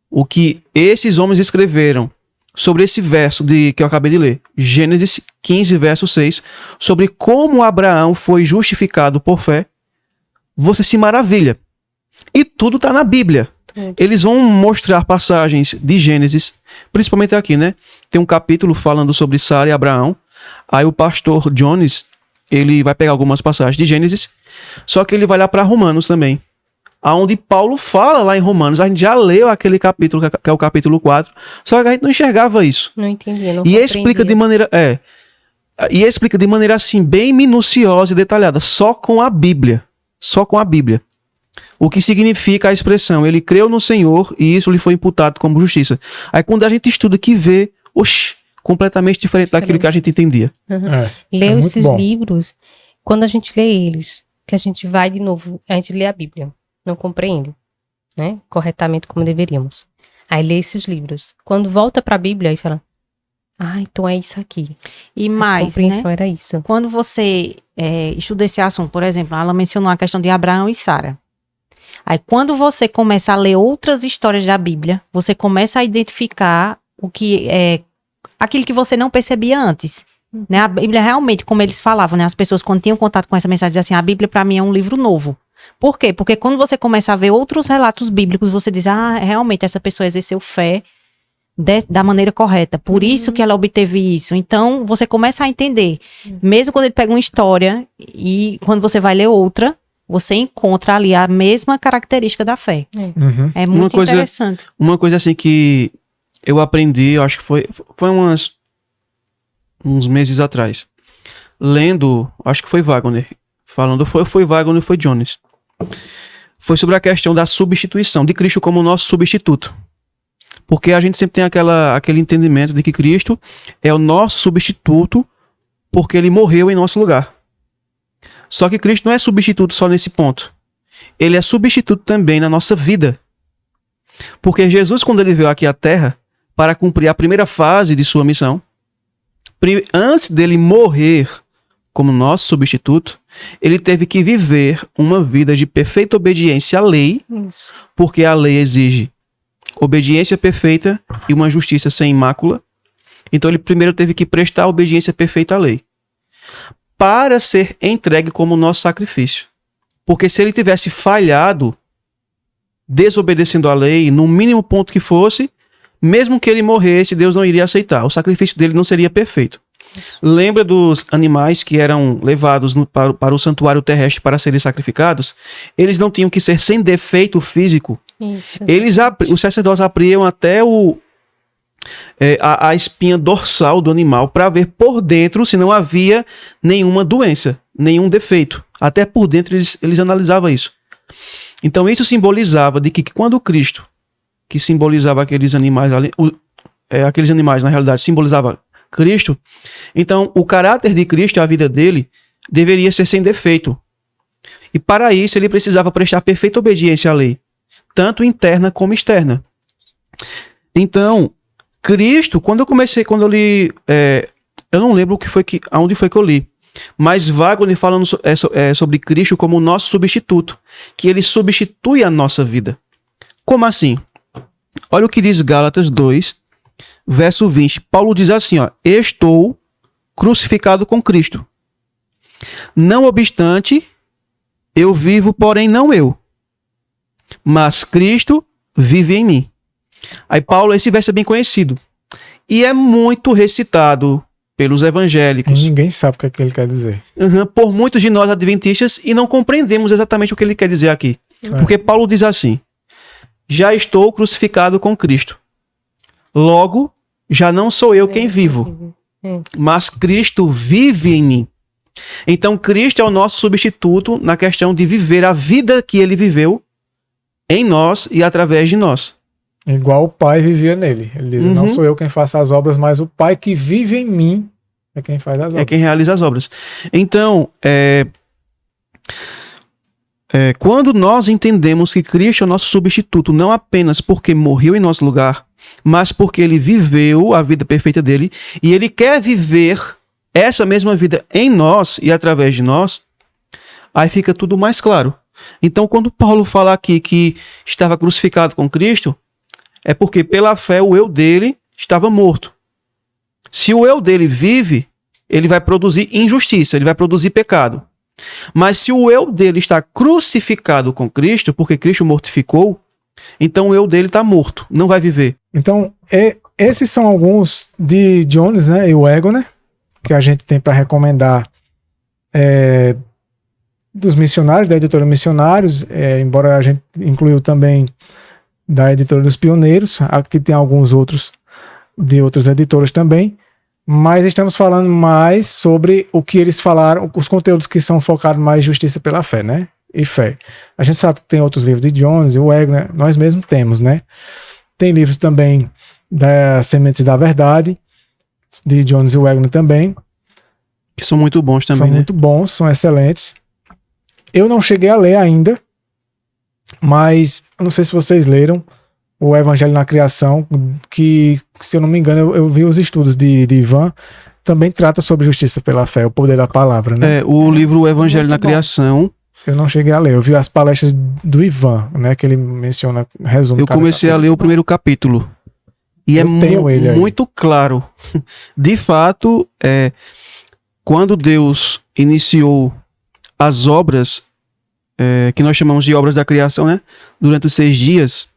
o que esses homens escreveram sobre esse verso que eu acabei de ler, Gênesis 15, verso 6, sobre como Abraão foi justificado por fé, você se maravilha. E tudo está na Bíblia. Eles vão mostrar passagens de Gênesis, principalmente aqui, né? Tem um capítulo falando sobre Sara e Abraão. Aí o pastor Jones, ele vai pegar algumas passagens de Gênesis, só que ele vai lá para Romanos também, aonde Paulo fala lá em Romanos. A gente já leu aquele capítulo, que é o capítulo 4, só que a gente não enxergava isso. Não entendia, não E explica de maneira... E explica de maneira assim, bem minuciosa e detalhada, só com a Bíblia. Só com a Bíblia. O que significa a expressão, ele creu no Senhor e isso lhe foi imputado como justiça. Aí quando a gente estuda que vê, completamente diferente daquilo que a gente entendia. Ler esses livros, quando a gente lê eles, que a gente vai de novo, a gente lê a Bíblia, não compreende, né, corretamente como deveríamos. Aí lê esses livros. Quando volta para a Bíblia, aí fala, então é isso aqui. E mais, a compreensão, né? era isso. Quando você estuda esse assunto, por exemplo, ela mencionou a questão de Abraão e Sara. Aí quando você começa a ler outras histórias da Bíblia, você começa a identificar o que é aquilo que você não percebia antes. Né? A Bíblia realmente, como eles falavam, né? As pessoas quando tinham contato com essa mensagem diziam assim, a Bíblia para mim é um livro novo. Por quê? Porque quando você começa a ver outros relatos bíblicos, você diz, realmente essa pessoa exerceu fé da maneira correta. Por isso que ela obteve isso. Então, você começa a entender. Mesmo quando ele pega uma história e quando você vai ler outra, você encontra ali a mesma característica da fé. É muito interessante. Uma coisa assim que eu aprendi, eu acho que foi uns meses atrás, lendo, acho que foi Wagner, falando, foi Wagner e foi Jones. Foi sobre a questão da substituição, de Cristo como nosso substituto. Porque a gente sempre tem aquele entendimento de que Cristo é o nosso substituto porque ele morreu em nosso lugar. Só que Cristo não é substituto só nesse ponto. Ele é substituto também na nossa vida. Porque Jesus, quando ele veio aqui à Terra para cumprir a primeira fase de sua missão, antes dele morrer como nosso substituto, ele teve que viver uma vida de perfeita obediência à lei, porque a lei exige obediência perfeita e uma justiça sem mácula. Então ele primeiro teve que prestar obediência perfeita à lei, para ser entregue como nosso sacrifício. Porque se ele tivesse falhado, desobedecendo a lei, no mínimo ponto que fosse, mesmo que ele morresse, Deus não iria aceitar. O sacrifício dele não seria perfeito. Lembra dos animais que eram levados para o santuário terrestre para serem sacrificados? Eles não tinham que ser sem defeito físico. Isso. Os sacerdotes abriam até a espinha dorsal do animal para ver por dentro se não havia nenhuma doença, nenhum defeito. Até por dentro eles analisavam isso. Então isso simbolizava de que quando Cristo, que simbolizava aqueles animais ali, aqueles animais na realidade simbolizava Cristo, então o caráter de Cristo, a vida dele, deveria ser sem defeito. E para isso ele precisava prestar perfeita obediência à lei, tanto interna como externa. Então, Cristo, quando eu li, eu não lembro aonde foi que eu li, mas Wagner falando sobre Cristo como o nosso substituto, que ele substitui a nossa vida. Como assim? Olha o que diz Gálatas 2, verso 20. Paulo diz assim, ó: estou crucificado com Cristo. Não obstante, eu vivo, porém não eu, mas Cristo vive em mim. Aí Paulo, esse verso é bem conhecido e é muito recitado pelos evangélicos. E ninguém sabe o que ele quer dizer. Por muitos de nós adventistas, e não compreendemos exatamente o que ele quer dizer aqui. Porque Paulo diz assim: já estou crucificado com Cristo. Logo, já não sou eu quem vivo, mas Cristo vive em mim. Então, Cristo é o nosso substituto na questão de viver a vida que ele viveu em nós e através de nós. Igual o Pai vivia nele. Ele diz, não sou eu quem faço as obras, mas o Pai que vive em mim é quem faz as obras. É quem realiza as obras. Então, quando nós entendemos que Cristo é o nosso substituto, não apenas porque morreu em nosso lugar, mas porque ele viveu a vida perfeita dele, e ele quer viver essa mesma vida em nós e através de nós, aí fica tudo mais claro. Então, quando Paulo fala aqui que estava crucificado com Cristo, é porque pela fé o eu dele estava morto. Se o eu dele vive, ele vai produzir injustiça, ele vai produzir pecado. Mas se o eu dele está crucificado com Cristo, porque Cristo mortificou, então o eu dele está morto, não vai viver. Então, esses são alguns de Jones, né, e o Ego, né, que a gente tem para recomendar dos missionários, da editora Missionários, embora a gente incluiu também da editora dos Pioneiros. Aqui tem alguns outros de outras editoras também, mas estamos falando mais sobre o que eles falaram, os conteúdos que são focados mais em justiça pela fé, né, e fé. A gente sabe que tem outros livros de Jones e o Wagner, nós mesmos temos, né. Tem livros também da Sementes da Verdade, de Jones e Wagner também. Que são muito bons também, são né? muito bons, são excelentes. Eu não cheguei a ler ainda, mas eu não sei se vocês leram o Evangelho na Criação, que, se eu não me engano, eu vi os estudos de Ivan, também trata sobre justiça pela fé, o poder da palavra, né? O livro O Evangelho na Criação. Eu não cheguei a ler, eu vi as palestras do Ivan, né, que ele menciona, resume. Eu comecei a ler o primeiro capítulo. E muito claro. De fato, quando Deus iniciou as obras, que nós chamamos de obras da criação, né, durante os 6 dias,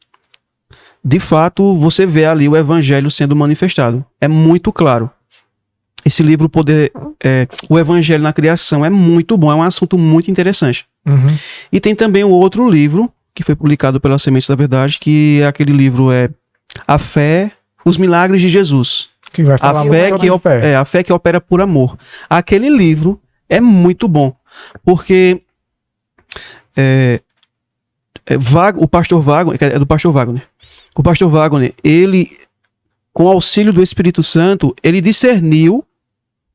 de fato, você vê ali o Evangelho sendo manifestado. É muito claro. Esse livro, O Evangelho na Criação, é muito bom, é um assunto muito interessante. E tem também o outro livro, que foi publicado pela Sementes da Verdade, que é aquele livro, A Fé, os Milagres de Jesus. Que vai falar a fé que opera por amor. Aquele livro é muito bom, porque o pastor Wagner, é do pastor Wagner. O pastor Wagner, ele, com o auxílio do Espírito Santo, ele discerniu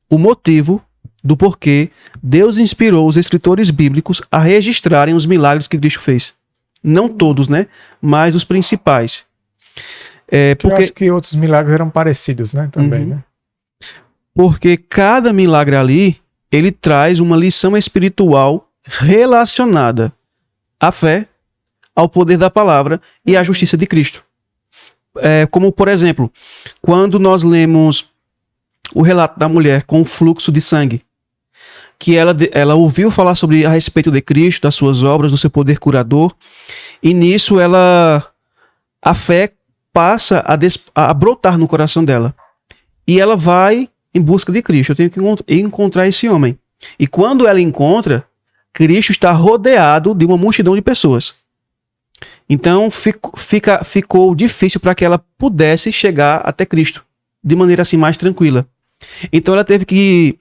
o motivo do porquê Deus inspirou os escritores bíblicos a registrarem os milagres que Cristo fez. Não todos, né? Mas os principais. Porque eu acho que outros milagres eram parecidos, né? Também, né? Porque cada milagre ali, ele traz uma lição espiritual relacionada à fé, ao poder da palavra e à justiça de Cristo. Como, por exemplo, quando nós lemos o relato da mulher com o fluxo de sangue, que ela ouviu falar a respeito de Cristo, das suas obras, do seu poder curador, e nisso a fé passa a brotar no coração dela. E ela vai em busca de Cristo. Eu tenho que encontrar esse homem. E quando ela encontra, Cristo está rodeado de uma multidão de pessoas. Então ficou difícil para que ela pudesse chegar até Cristo de maneira assim mais tranquila. Então ela teve que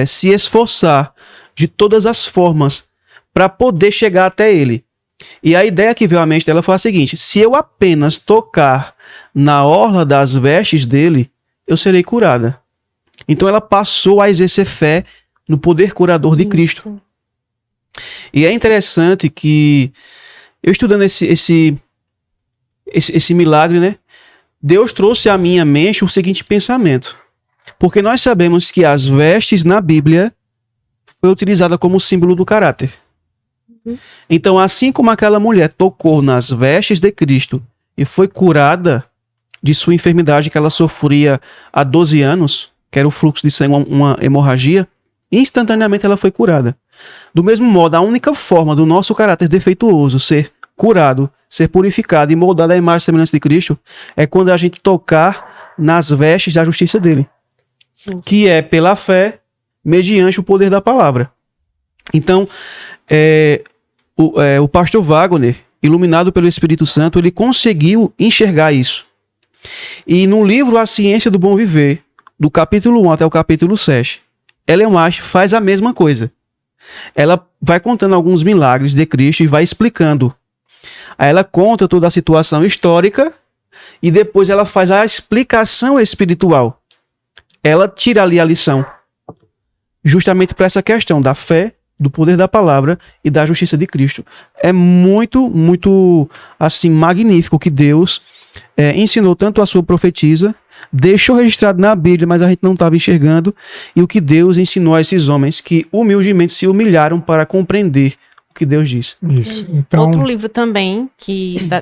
se esforçar de todas as formas para poder chegar até ele. E a ideia que veio à mente dela foi a seguinte: se eu apenas tocar na orla das vestes dele, eu serei curada. Então ela passou a exercer fé no poder curador de Cristo. E é interessante que, eu estudando esse milagre, né, Deus trouxe à minha mente o seguinte pensamento. Porque nós sabemos que as vestes na Bíblia foi utilizada como símbolo do caráter. Então, assim como aquela mulher tocou nas vestes de Cristo e foi curada de sua enfermidade que ela sofria há 12 anos, que era o fluxo de sangue, uma hemorragia, instantaneamente ela foi curada. Do mesmo modo, a única forma do nosso caráter defeituoso ser curado, ser purificado e moldado à imagem e semelhança de Cristo é quando a gente tocar nas vestes da justiça dele, que é pela fé, mediante o poder da palavra. Então, o pastor Wagner, iluminado pelo Espírito Santo, ele conseguiu enxergar isso. E no livro A Ciência do Bom Viver, do capítulo 1 até o capítulo 7, Ellen White faz a mesma coisa. Ela vai contando alguns milagres de Cristo e vai explicando. Aí ela conta toda a situação histórica e depois ela faz a explicação espiritual. Ela tira ali a lição, justamente para essa questão da fé, do poder da palavra e da justiça de Cristo. É muito, muito assim, magnífico que Deus ensinou tanto a sua profetisa, deixou registrado na Bíblia, mas a gente não estava enxergando, e o que Deus ensinou a esses homens que humildemente se humilharam para compreender o que Deus disse. Isso. Então, outro livro também,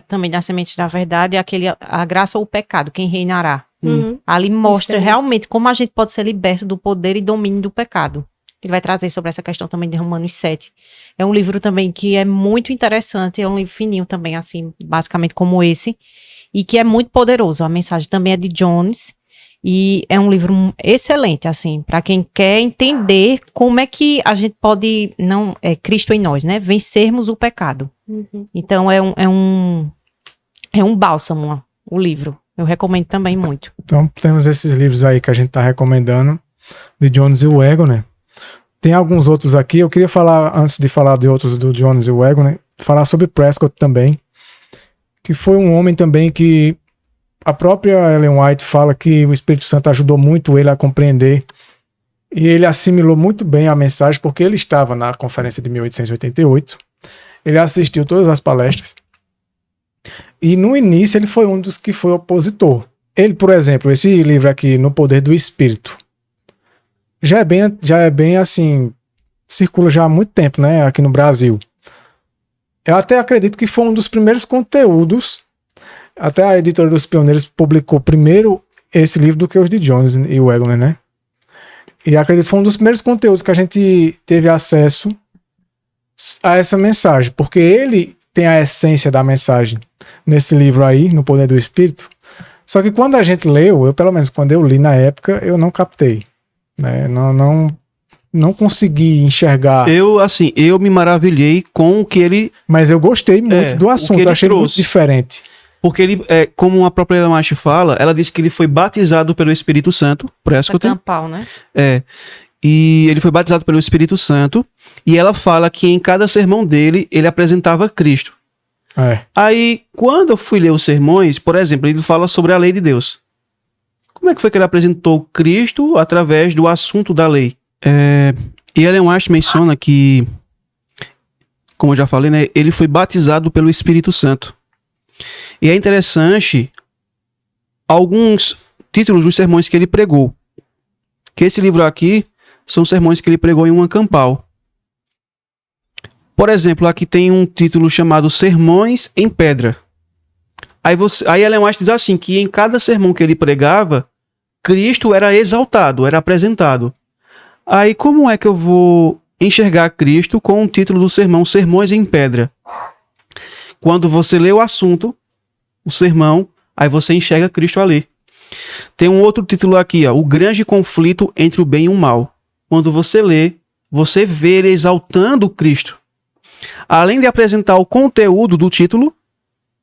também da Semente da Verdade, é aquele A Graça ou o Pecado, Quem Reinará. Ali mostra realmente como a gente pode ser liberto do poder e domínio do pecado. Ele vai trazer sobre essa questão também de Romanos 7. É um livro também que é muito interessante, é um livro fininho também, assim, basicamente como esse, e que é muito poderoso. A mensagem também é de Jones, e é um livro excelente, assim, para quem quer entender como é que a gente pode, Cristo em nós, né, vencermos o pecado. Então é um bálsamo, o livro. Eu recomendo também muito. Então temos esses livros aí que a gente está recomendando, de Jones e Wagner. Tem alguns outros aqui. Eu queria falar, antes de falar de outros do Jones e Wagner, falar sobre Prescott também, que foi um homem também que a própria Ellen White fala que o Espírito Santo ajudou muito ele a compreender, e ele assimilou muito bem a mensagem, porque ele estava na conferência de 1888, ele assistiu todas as palestras, e no início ele foi um dos que foi opositor. Ele, por exemplo, esse livro aqui, No Poder do Espírito, já é bem assim, circula já há muito tempo, né, aqui no Brasil. Eu até acredito que foi um dos primeiros conteúdos, até a Editora dos Pioneiros publicou primeiro esse livro do que os de Jones e Wagner, né? E acredito que foi um dos primeiros conteúdos que a gente teve acesso a essa mensagem, porque ele tem a essência da mensagem nesse livro aí, No Poder do Espírito. Só que quando a gente leu, eu pelo menos quando eu li na época, eu não captei, né? Não consegui enxergar. Eu me maravilhei com o que ele... Mas eu gostei muito do assunto, achei muito diferente. Porque ele, como a própria Ellen White fala, ela disse que ele foi batizado pelo Espírito Santo, Prescott. Tampal, né? E ele foi batizado pelo Espírito Santo, e ela fala que em cada sermão dele, ele apresentava Cristo. Aí, quando eu fui ler os sermões, por exemplo, ele fala sobre a lei de Deus. Como é que foi que ele apresentou Cristo através do assunto da lei? E Ellen White menciona que, como eu já falei, né, ele foi batizado pelo Espírito Santo. E é interessante alguns títulos dos sermões que ele pregou. Que esse livro aqui são sermões que ele pregou em uma campal. Por exemplo, aqui tem um título chamado Sermões em Pedra. Aí Ellen White diz assim, que em cada sermão que ele pregava, Cristo era exaltado, era apresentado. Aí como é que eu vou enxergar Cristo com o título do sermão Sermões em Pedra? Quando você lê o assunto, o sermão, Aí você enxerga Cristo ali. Tem um outro título aqui, ó, O Grande Conflito entre o Bem e o Mal. Quando você lê, você vê ele exaltando Cristo. Além de apresentar o conteúdo do título,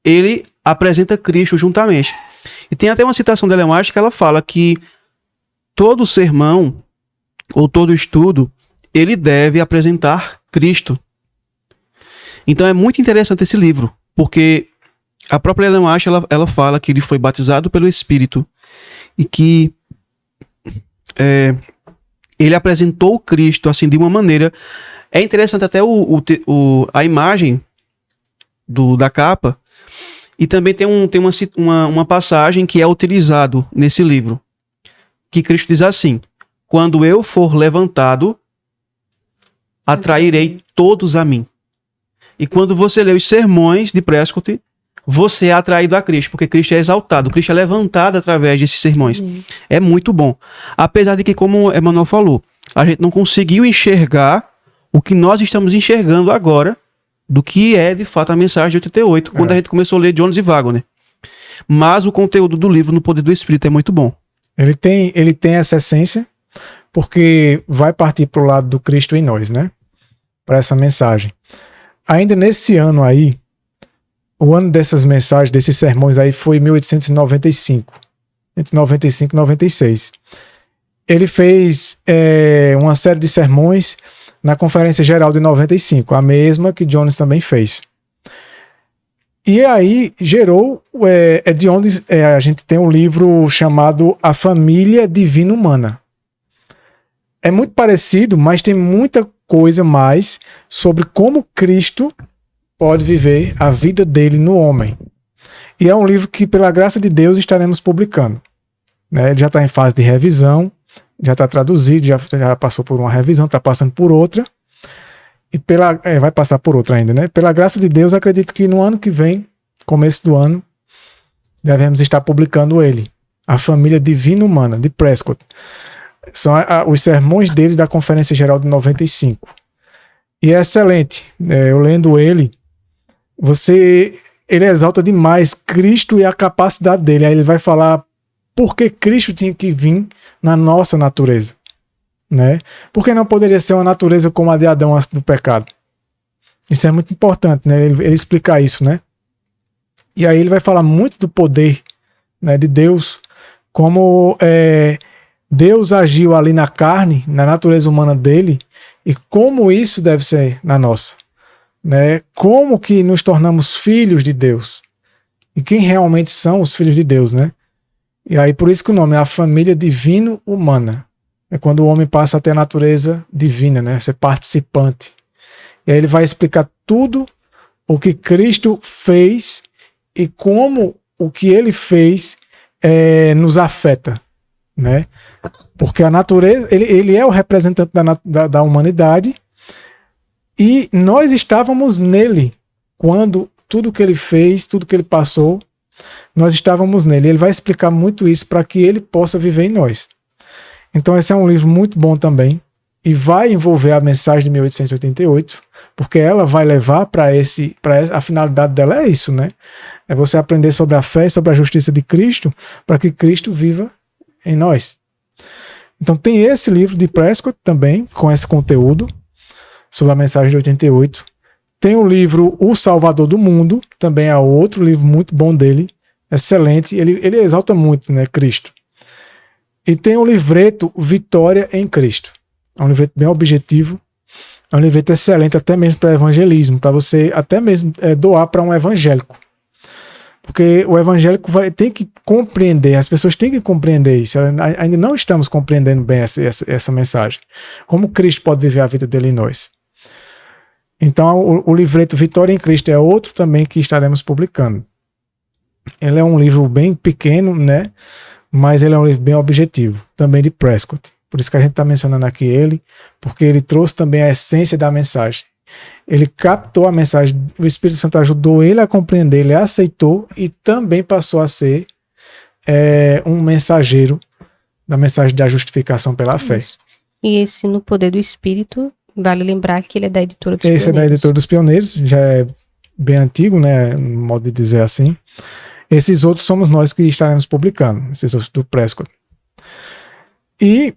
ele apresenta Cristo juntamente. E tem até uma citação de Ellen White que ela fala que todo sermão ou todo estudo, ele deve apresentar Cristo. Então é muito interessante esse livro, porque a própria Ellen White, ela fala que ele foi batizado pelo Espírito e que ele apresentou Cristo assim de uma maneira. É interessante até a imagem da capa, e também tem uma passagem que é utilizado nesse livro, que Cristo diz assim: quando eu for levantado, atrairei todos a mim. E quando você lê os sermões de Prescott, você é atraído a Cristo, porque Cristo é exaltado, Cristo é levantado através desses sermões. É muito bom. Apesar de que, como o Emmanuel falou, a gente não conseguiu enxergar o que nós estamos enxergando agora do que é, de fato, a mensagem de 88, quando a gente começou a ler Jones e Wagner. Mas o conteúdo do livro, No Poder do Espírito, é muito bom. Ele tem essa essência, porque vai partir para o lado do Cristo em nós, né? Para essa mensagem. Ainda nesse ano aí, o ano dessas mensagens, desses sermões aí, foi 1895. Entre 95 e 96. Ele fez uma série de sermões na Conferência Geral de 95, a mesma que Jones também fez. E aí gerou, de onde a gente tem um livro chamado A Família Divina Humana. É muito parecido, mas tem muita coisa mais sobre como Cristo pode viver a vida dele no homem. E é um livro que, pela graça de Deus, estaremos publicando. Né? Ele já está em fase de revisão, já está traduzido, já passou por uma revisão, está passando por outra, e vai passar por outra ainda, né? Pela graça de Deus, acredito que no ano que vem, começo do ano, devemos estar publicando ele, A Família Divina Humana, de Prescott. São os sermões dele da Conferência Geral de 95. E é excelente. Eu lendo ele, ele exalta demais Cristo e a capacidade dele. Aí ele vai falar por que Cristo tinha que vir na nossa natureza. Né? Por que não poderia ser uma natureza como a de Adão antes do pecado? Isso é muito importante, né? Ele explicar isso, né? E aí ele vai falar muito do poder, né, de Deus, como Deus agiu ali na carne, na natureza humana dele, e como isso deve ser na nossa. Né? Como que nos tornamos filhos de Deus. E quem realmente são os filhos de Deus, né? E aí por isso que o nome é A Família Divino-Humana. É quando o homem passa a ter a natureza divina, né? Ser participante. E aí ele vai explicar tudo o que Cristo fez e como o que ele fez nos afeta, né? Porque a natureza, ele é o representante da humanidade, e nós estávamos nele quando tudo que ele fez, tudo que ele passou, nós estávamos nele. Ele vai explicar muito isso para que ele possa viver em nós. Então esse é um livro muito bom também, e vai envolver a mensagem de 1888, porque ela vai levar para a finalidade dela é isso, né? É você aprender sobre a fé e sobre a justiça de Cristo, para que Cristo viva em nós. Então tem esse livro de Prescott também, com esse conteúdo, sobre a mensagem de 88. Tem o livro O Salvador do Mundo, também é outro livro muito bom dele, excelente, ele exalta muito, né, Cristo. E tem o livreto Vitória em Cristo. É um livreto bem objetivo, é um livreto excelente até mesmo para evangelismo, para você até mesmo doar para um evangélico. Porque o evangélico tem que compreender, as pessoas têm que compreender isso. Ainda não estamos compreendendo bem essa mensagem. Como Cristo pode viver a vida dele em nós. Então o livreto Vitória em Cristo é outro também que estaremos publicando. Ele é um livro bem pequeno, né? Mas ele é um livro bem objetivo, também de Prescott. Por isso que a gente está mencionando aqui ele, porque ele trouxe também a essência da mensagem. Ele captou a mensagem, o Espírito Santo ajudou ele a compreender, ele aceitou e também passou a ser um mensageiro da mensagem da justificação pela fé. Isso. E esse No Poder do Espírito, vale lembrar que ele é da Editora dos Pioneiros. Esse é da Editora dos Pioneiros, já é bem antigo, né, modo de dizer assim. Esses outros somos nós que estaremos publicando, esses outros do Prescott. E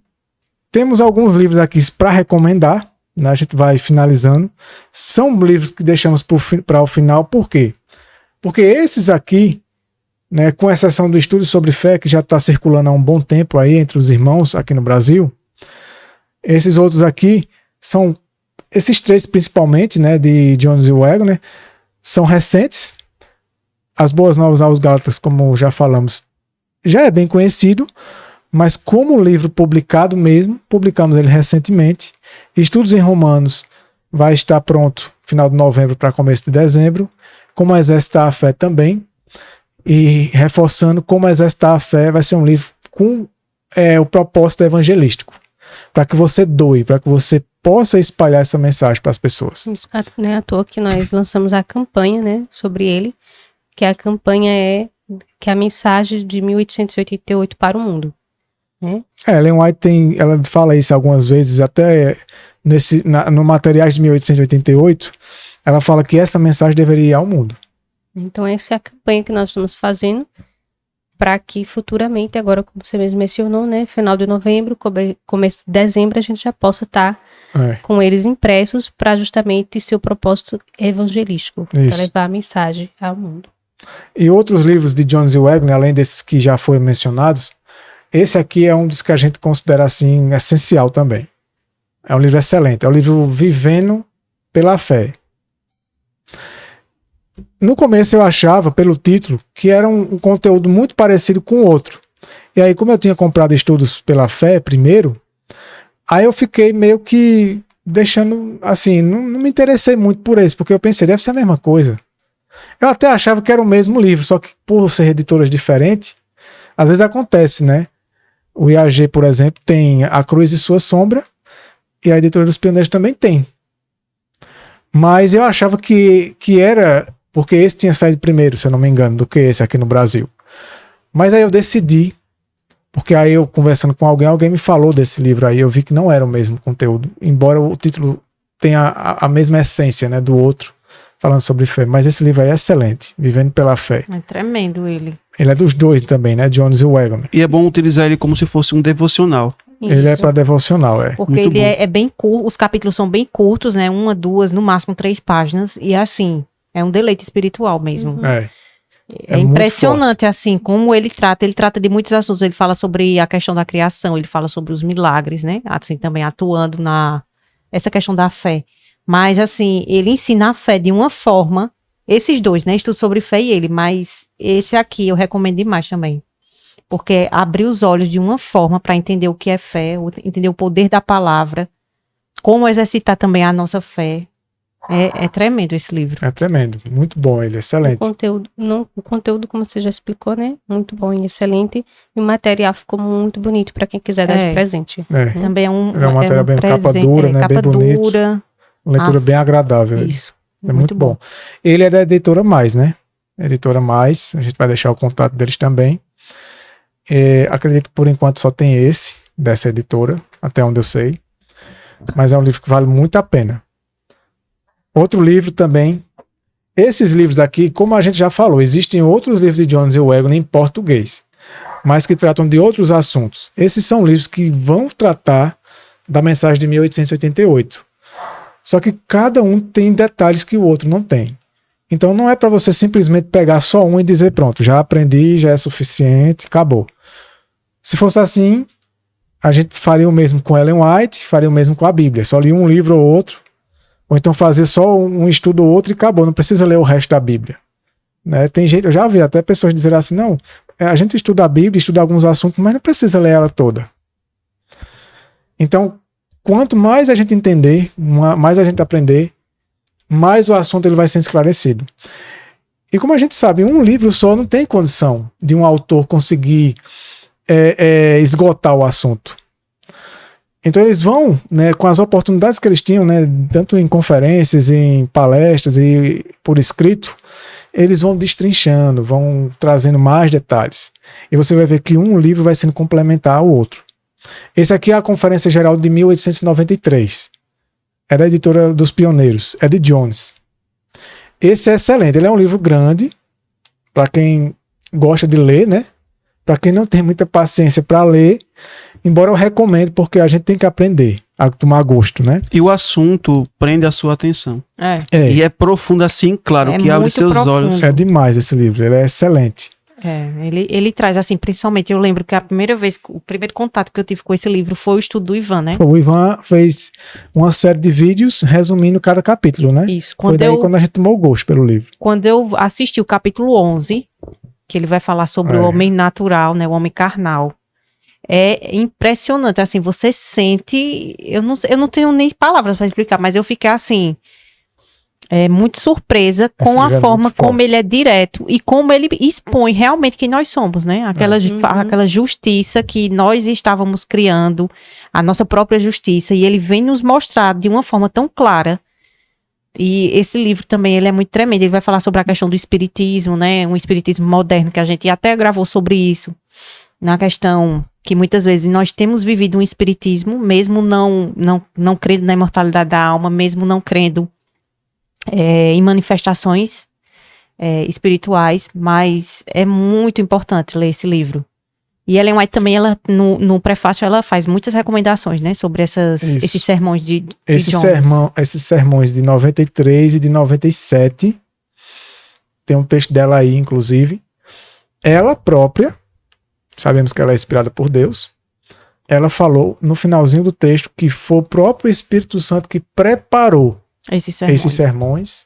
temos alguns livros aqui para recomendar, né? A gente vai finalizando. São livros que deixamos para o final, por quê? Porque esses aqui, né, com exceção do Estudo sobre Fé, que já está circulando há um bom tempo aí entre os irmãos aqui no Brasil, esses outros aqui são, esses 3 principalmente, né, de Jones e Wagner, são recentes. As Boas Novas aos Gálatas, como já falamos, já é bem conhecido, mas como livro publicado mesmo, publicamos ele recentemente. Estudos em Romanos vai estar pronto final de novembro para começo de dezembro, Como Exercitar a Fé também, e reforçando Como Exercitar a Fé vai ser um livro com o propósito evangelístico, para que você doe, para que você possa espalhar essa mensagem para as pessoas. Não é à toa que nós lançamos a campanha, né, sobre ele, que a campanha que é a mensagem de 1888 para o mundo. Né? Ellen White ela fala isso algumas vezes, até no Materiais de 1888, ela fala que essa mensagem deveria ir ao mundo. Então essa é a campanha que nós estamos fazendo para que futuramente, agora como você mesmo mencionou, né, final de novembro, começo de dezembro, a gente já possa estar com eles impressos para justamente ser o propósito evangelístico, para levar a mensagem ao mundo. E outros livros de Jones e Wagner, além desses que já foram mencionados, esse aqui é um dos que a gente considera assim essencial também. É um livro excelente, é o livro Vivendo pela Fé. No começo eu achava, pelo título, que era um conteúdo muito parecido com o outro. E aí, como eu tinha comprado Estudos pela Fé primeiro, aí eu fiquei meio que deixando, assim, não me interessei muito por esse, porque eu pensei, deve ser a mesma coisa. Eu até achava que era o mesmo livro, só que por ser editoras diferentes, às vezes acontece, né? O IAG, por exemplo, tem A Cruz e Sua Sombra, e a Editora dos Pioneiros também tem. Mas eu achava que era, porque esse tinha saído primeiro, se eu não me engano, do que esse aqui no Brasil. Mas aí eu decidi, porque aí eu conversando com alguém me falou desse livro aí, eu vi que não era o mesmo conteúdo, embora o título tenha a mesma essência, né, do outro, falando sobre fé. Mas esse livro aí é excelente, Vivendo pela Fé. É tremendo ele. Ele é dos dois também, né, Jones e Wagner. E é bom utilizar ele como se fosse um devocional. Isso. Ele é para devocional, é. Porque Muito ele bom. é bem curto, os capítulos são bem curtos, né? 1, 2, no máximo 3 páginas. E assim, é um deleite espiritual mesmo. É impressionante, assim, como ele trata de muitos assuntos. Ele fala sobre a questão da criação, ele fala sobre os milagres, né? Assim, também atuando essa questão da fé. Mas, assim, ele ensina a fé de uma forma, esses dois, né? Estudo sobre fé e ele, mas esse aqui eu recomendo demais também. Porque abriu os olhos de uma forma para entender o que é fé, entender o poder da palavra, como exercitar também a nossa fé. É tremendo esse livro. É tremendo, muito bom ele, excelente. O conteúdo, como você já explicou, né? Muito bom e excelente. E o material ficou muito bonito para quem quiser dar de presente. Também é um material bem capa dura, né? Capa bem bonito. dura. Uma leitura bem agradável. Isso. É muito bom. Ele é da Editora Mais, né? Editora Mais, a gente vai deixar o contato deles também. Acredito que por enquanto só tem esse, dessa editora, até onde eu sei. Mas é um livro que vale muito a pena. Outro livro também. Esses livros aqui, como a gente já falou, existem outros livros de Jones e Wagner em português, mas que tratam de outros assuntos. Esses são livros que vão tratar da mensagem de 1888. Só que cada um tem detalhes que o outro não tem. Então não é para você simplesmente pegar só um e dizer, pronto, já aprendi, já é suficiente, acabou. Se fosse assim, a gente faria o mesmo com Ellen White, faria o mesmo com a Bíblia. Só lia um livro ou outro, ou então fazer só um estudo ou outro e acabou, não precisa ler o resto da Bíblia. Né? Tem gente, eu já vi até pessoas dizerem assim, não, a gente estuda a Bíblia, estuda alguns assuntos, mas não precisa ler ela toda. Então, quanto mais a gente entender, mais a gente aprender, mais o assunto ele vai ser esclarecido. E como a gente sabe, um livro só não tem condição de um autor conseguir esgotar o assunto. Então eles vão, né, com as oportunidades que eles tinham, né, tanto em conferências, em palestras e por escrito, eles vão destrinchando, vão trazendo mais detalhes. E você vai ver que um livro vai sendo complementar ao outro. Esse aqui é a Conferência Geral de 1893. É da Editora dos Pioneiros, é de Jones. Esse é excelente, ele é um livro grande, para quem gosta de ler, né? Para quem não tem muita paciência para ler, embora eu recomendo, porque a gente tem que aprender a tomar gosto, né? E o assunto prende a sua atenção. É, E é profundo assim, claro, É que abre muito seus profundo. olhos. é demais esse livro, ele é excelente. Ele traz, assim, principalmente, eu lembro que o primeiro contato que eu tive com esse livro foi o estudo do Ivan, né? O Ivan fez uma série de vídeos resumindo cada capítulo, né? Isso. Foi daí quando a gente tomou gosto pelo livro. Quando eu assisti o capítulo 11, que ele vai falar sobre o homem natural, né? O homem carnal. É impressionante, assim, você sente... Eu não tenho nem palavras para explicar, mas eu fiquei, assim... muito surpresa com livro a é forma muito como forte. ele é direto e como ele expõe realmente quem nós somos, né? Aquela justiça que nós estávamos criando, a nossa própria justiça, e ele vem nos mostrar de uma forma tão clara. E esse livro também, ele é muito tremendo. Ele vai falar sobre a questão do espiritismo, né? Um espiritismo moderno, que a gente até gravou sobre isso, na questão que muitas vezes nós temos vivido um espiritismo, mesmo não crendo na imortalidade da alma, mesmo não crendo em manifestações espirituais, mas é muito importante ler esse livro. E Ellen White também, ela, no prefácio, ela faz muitas recomendações, né, sobre esses sermões de Jones. Esses sermões de 93 e de 97, tem um texto dela aí, inclusive. Ela própria, sabemos que ela é inspirada por Deus, ela falou no finalzinho do texto que foi o próprio Espírito Santo que preparou esses sermões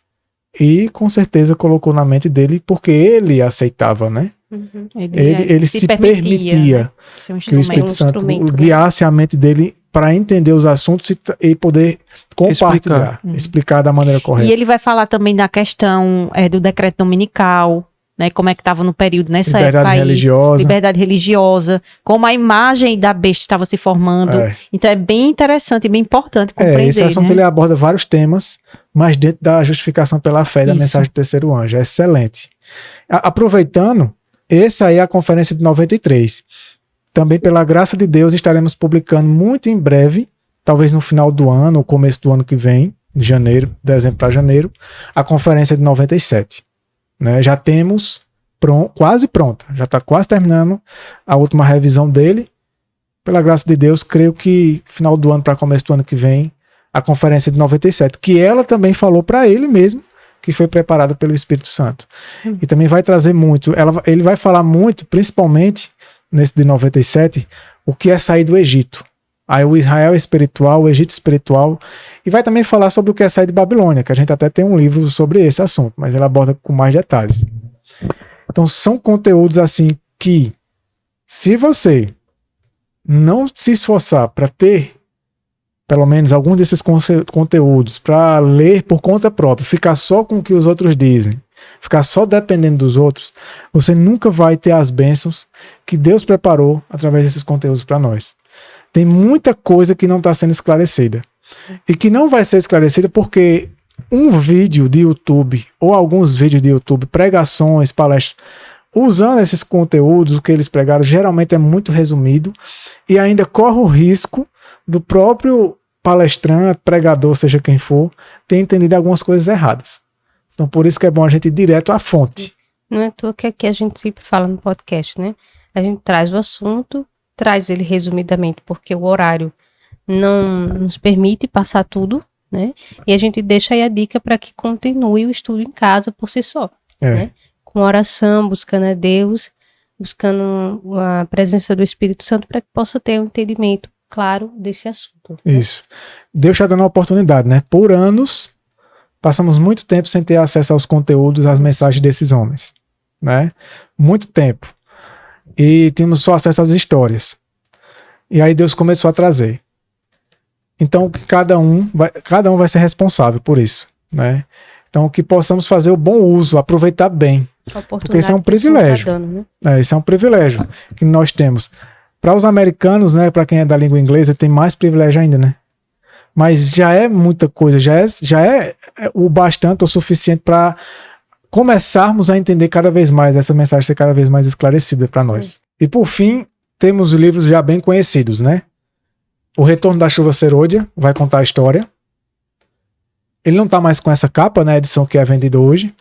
e com certeza colocou na mente dele, porque ele aceitava, né? Uhum. Ele se permitia, né? Ser um que o Espírito Santo instrumento, guiasse a mente dele para entender os assuntos e poder compartilhar, explicar da maneira correta. E ele vai falar também da questão do decreto dominical, né? Como é que estava no período nessa época aí. Liberdade religiosa, como a imagem da besta estava se formando. Então é bem interessante e bem importante compreender. Esse assunto, né? Ele aborda vários temas, mas dentro da justificação pela fé da mensagem do terceiro anjo. É excelente. Aproveitando, essa aí é a conferência de 93. Também, pela graça de Deus, estaremos publicando muito em breve, talvez no final do ano, ou começo do ano que vem, de janeiro, dezembro para janeiro, a conferência de 97. Né? Já temos quase pronta, já está quase terminando a última revisão dele. Pela graça de Deus, creio que final do ano para começo do ano que vem, a conferência de 97, que ela também falou para ele mesmo, que foi preparada pelo Espírito Santo. E também vai trazer muito, ele vai falar muito, principalmente nesse de 97, o que é sair do Egito. Aí o Israel espiritual, o Egito espiritual, e vai também falar sobre o que é sair de Babilônia, que a gente até tem um livro sobre esse assunto, mas ele aborda com mais detalhes. Então são conteúdos assim que, se você não se esforçar para ter pelo menos algum desses conteúdos para ler por conta própria, ficar só com o que os outros dizem, ficar só dependendo dos outros, você nunca vai ter as bênçãos que Deus preparou através desses conteúdos para nós. Tem muita coisa que não está sendo esclarecida. E que não vai ser esclarecida porque um vídeo de YouTube, ou alguns vídeos de YouTube, pregações, palestras, usando esses conteúdos, o que eles pregaram, geralmente é muito resumido e ainda corre o risco do próprio palestrante, pregador, seja quem for, ter entendido algumas coisas erradas. Então, por isso que é bom a gente ir direto à fonte. Não é à toa que aqui a gente sempre fala no podcast, né? A gente traz o assunto, traz ele resumidamente, porque o horário não nos permite passar tudo, né? E a gente deixa aí a dica para que continue o estudo em casa por si só, né? Com oração, buscando a Deus, buscando a presença do Espírito Santo para que possa ter um entendimento claro desse assunto. Né? Isso. Deus está dando a oportunidade, né? Por anos, passamos muito tempo sem ter acesso aos conteúdos, às mensagens desses homens, né? Muito tempo. E tínhamos só acesso às histórias. E aí Deus começou a trazer. Então, cada um vai ser responsável por isso, né? Então, que possamos fazer o bom uso, aproveitar bem. Porque isso é um privilégio. Tá dando, né? Isso é um privilégio que nós temos. Para os americanos, né, para quem é da língua inglesa, tem mais privilégio ainda, né? Mas já é muita coisa, já é o bastante ou suficiente para começarmos a entender cada vez mais, essa mensagem ser cada vez mais esclarecida para nós. E por fim, temos livros já bem conhecidos, né? O Retorno da Chuva Serôdia vai contar a história. Ele não está mais com essa capa, né, edição que é vendida hoje.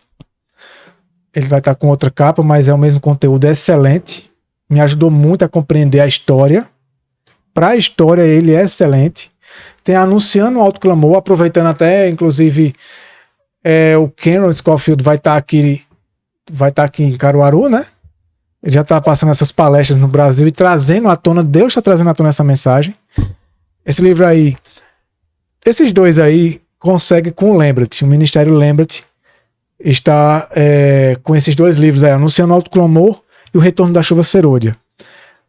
ele vai estar com outra capa, mas é o mesmo conteúdo, excelente. Me ajudou muito a compreender a história. Para a história, ele é excelente. Tem Anunciando o Alto Clamor, aproveitando até, inclusive, o Cameron Scofield vai estar aqui em Caruaru, né? Ele já está passando essas palestras no Brasil e trazendo à tona, Deus está trazendo à tona essa mensagem. Esse livro aí, esses dois aí, consegue com o Lembra-te, o Ministério Lembra-te está com esses dois livros aí, Anunciando o Alto Clamor e O Retorno da Chuva Serôdia.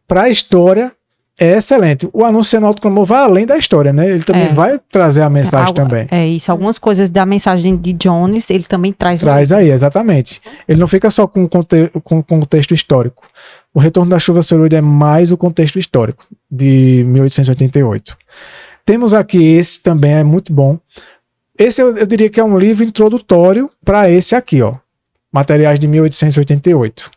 Para a história, é excelente. O Anunciando o Alto Clamor vai além da história, né? Ele também vai trazer a mensagem também. É isso, algumas coisas da mensagem de Jones, ele também traz. Traz aí, exatamente. Ele não fica só com o contexto histórico. O Retorno da Chuva Serôdia é mais o contexto histórico, de 1888. Temos aqui esse também, é muito bom. Esse eu diria que é um livro introdutório para esse aqui, ó. Materiais de 1888.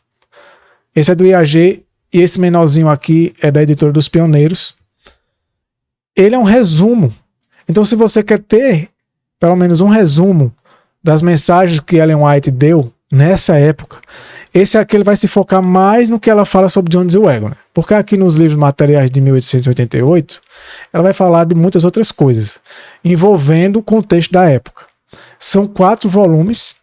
Esse é do IAG e esse menorzinho aqui é da Editora dos Pioneiros. Ele é um resumo. Então, se você quer ter pelo menos um resumo das mensagens que Ellen White deu nessa época, esse aqui ele vai se focar mais no que ela fala sobre Jones e Waggoner. Porque aqui nos livros materiais de 1888, ela vai falar de muitas outras coisas, envolvendo o contexto da época. São 4 volumes,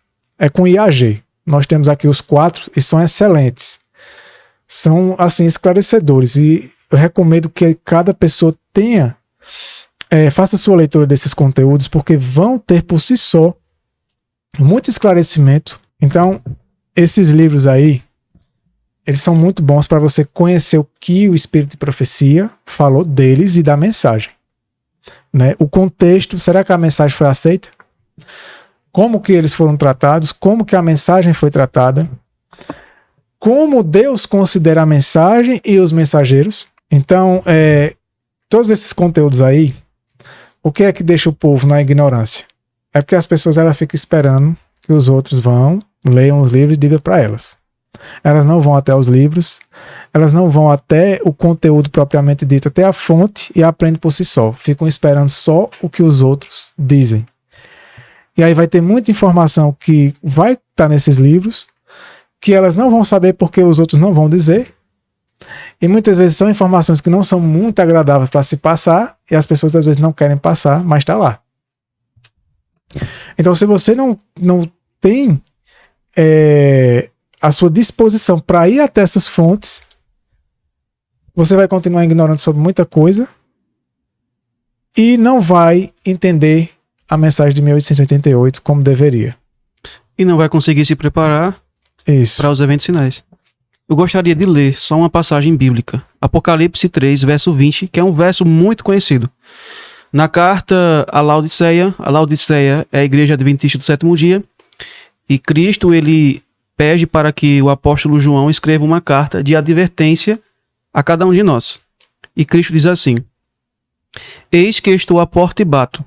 com IAG. Nós temos aqui os 4 e são excelentes. São, assim, esclarecedores. E eu recomendo que cada pessoa faça sua leitura desses conteúdos, porque vão ter por si só muito esclarecimento. Então, esses livros aí, eles são muito bons para você conhecer o que o Espírito de Profecia falou deles e da mensagem. Né? O contexto, será que a mensagem foi aceita? Como que eles foram tratados? Como que a mensagem foi tratada? Como Deus considera a mensagem e os mensageiros? Então, todos esses conteúdos aí, o que é que deixa o povo na ignorância? É porque as pessoas elas ficam esperando que os outros vão, leiam os livros e digam para elas. Elas não vão até os livros, elas não vão até o conteúdo propriamente dito, até a fonte e aprendem por si só. Ficam esperando só o que os outros dizem. E aí vai ter muita informação que vai estar nesses livros, que elas não vão saber porque os outros não vão dizer. E muitas vezes são informações que não são muito agradáveis para se passar, e as pessoas às vezes não querem passar, mas está lá. Então, se você não tem a sua disposição para ir até essas fontes, você vai continuar ignorando sobre muita coisa e não vai entender a mensagem de 1888 como deveria. E não vai conseguir se preparar para os eventos finais. Eu gostaria de ler só uma passagem bíblica. Apocalipse 3, verso 20, que é um verso muito conhecido. Na carta a Laodiceia é a igreja adventista do sétimo dia, e Cristo ele pede para que o apóstolo João escreva uma carta de advertência a cada um de nós. E Cristo diz assim: Eis que estou à porta e bato.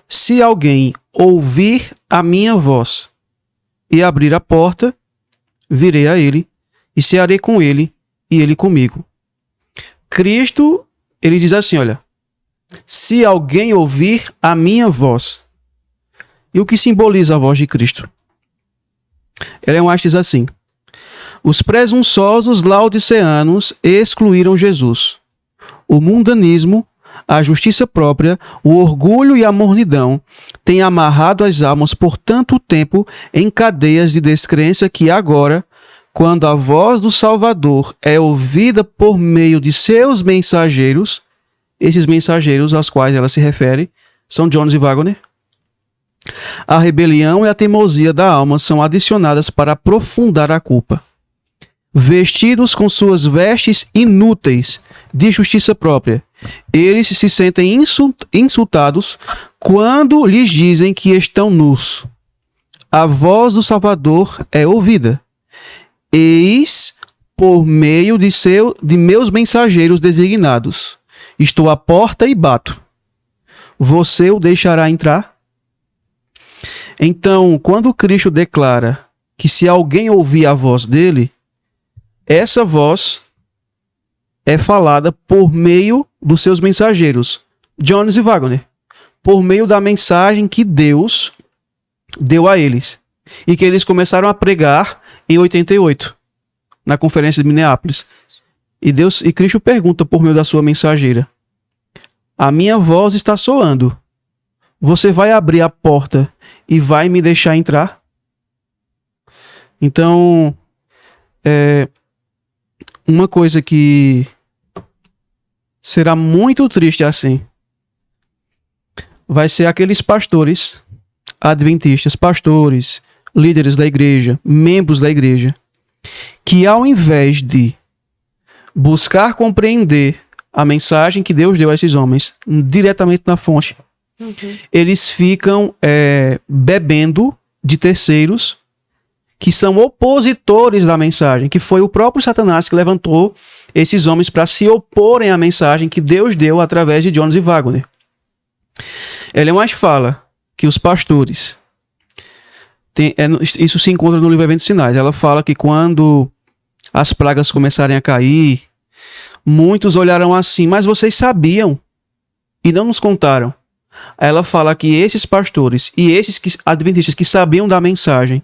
Se alguém ouvir a minha voz e abrir a porta, virei a ele e cearei com ele e ele comigo. Cristo, ele diz assim, olha, se alguém ouvir a minha voz. E o que simboliza a voz de Cristo? Ellen White diz assim: os presunçosos laodiceanos excluíram Jesus. O mundanismo, a justiça própria, o orgulho e a mornidão têm amarrado as almas por tanto tempo em cadeias de descrença que agora, quando a voz do Salvador é ouvida por meio de seus mensageiros, esses mensageiros aos quais ela se refere são Jones e Waggoner, a rebelião e a teimosia da alma são adicionadas para aprofundar a culpa. Vestidos com suas vestes inúteis de justiça própria, eles se sentem insultados quando lhes dizem que estão nus. A voz do Salvador é ouvida. Eis por meio de meus mensageiros designados. Estou à porta e bato. Você o deixará entrar? Então, quando Cristo declara que se alguém ouvir a voz dele, essa voz é falada por meio dos seus mensageiros, Jones e Waggoner, por meio da mensagem que Deus deu a eles. e que eles começaram a pregar em 88, na conferência de Minneapolis. E Cristo pergunta por meio da sua mensageira: a minha voz está soando. Você vai abrir a porta e vai me deixar entrar? Então, uma coisa que será muito triste assim, vai ser aqueles pastores adventistas, pastores, líderes da igreja, membros da igreja, que ao invés de buscar compreender a mensagem que Deus deu a esses homens diretamente na fonte, eles ficam bebendo de terceiros que são opositores da mensagem, que foi o próprio Satanás que levantou esses homens para se oporem à mensagem que Deus deu através de Jones e Wagner. Ellen White fala que os pastores, isso se encontra no livro Eventos Sinais, ela fala que quando as pragas começarem a cair, muitos olharão assim: mas vocês sabiam e não nos contaram. Ela fala que esses pastores e esses adventistas que sabiam da mensagem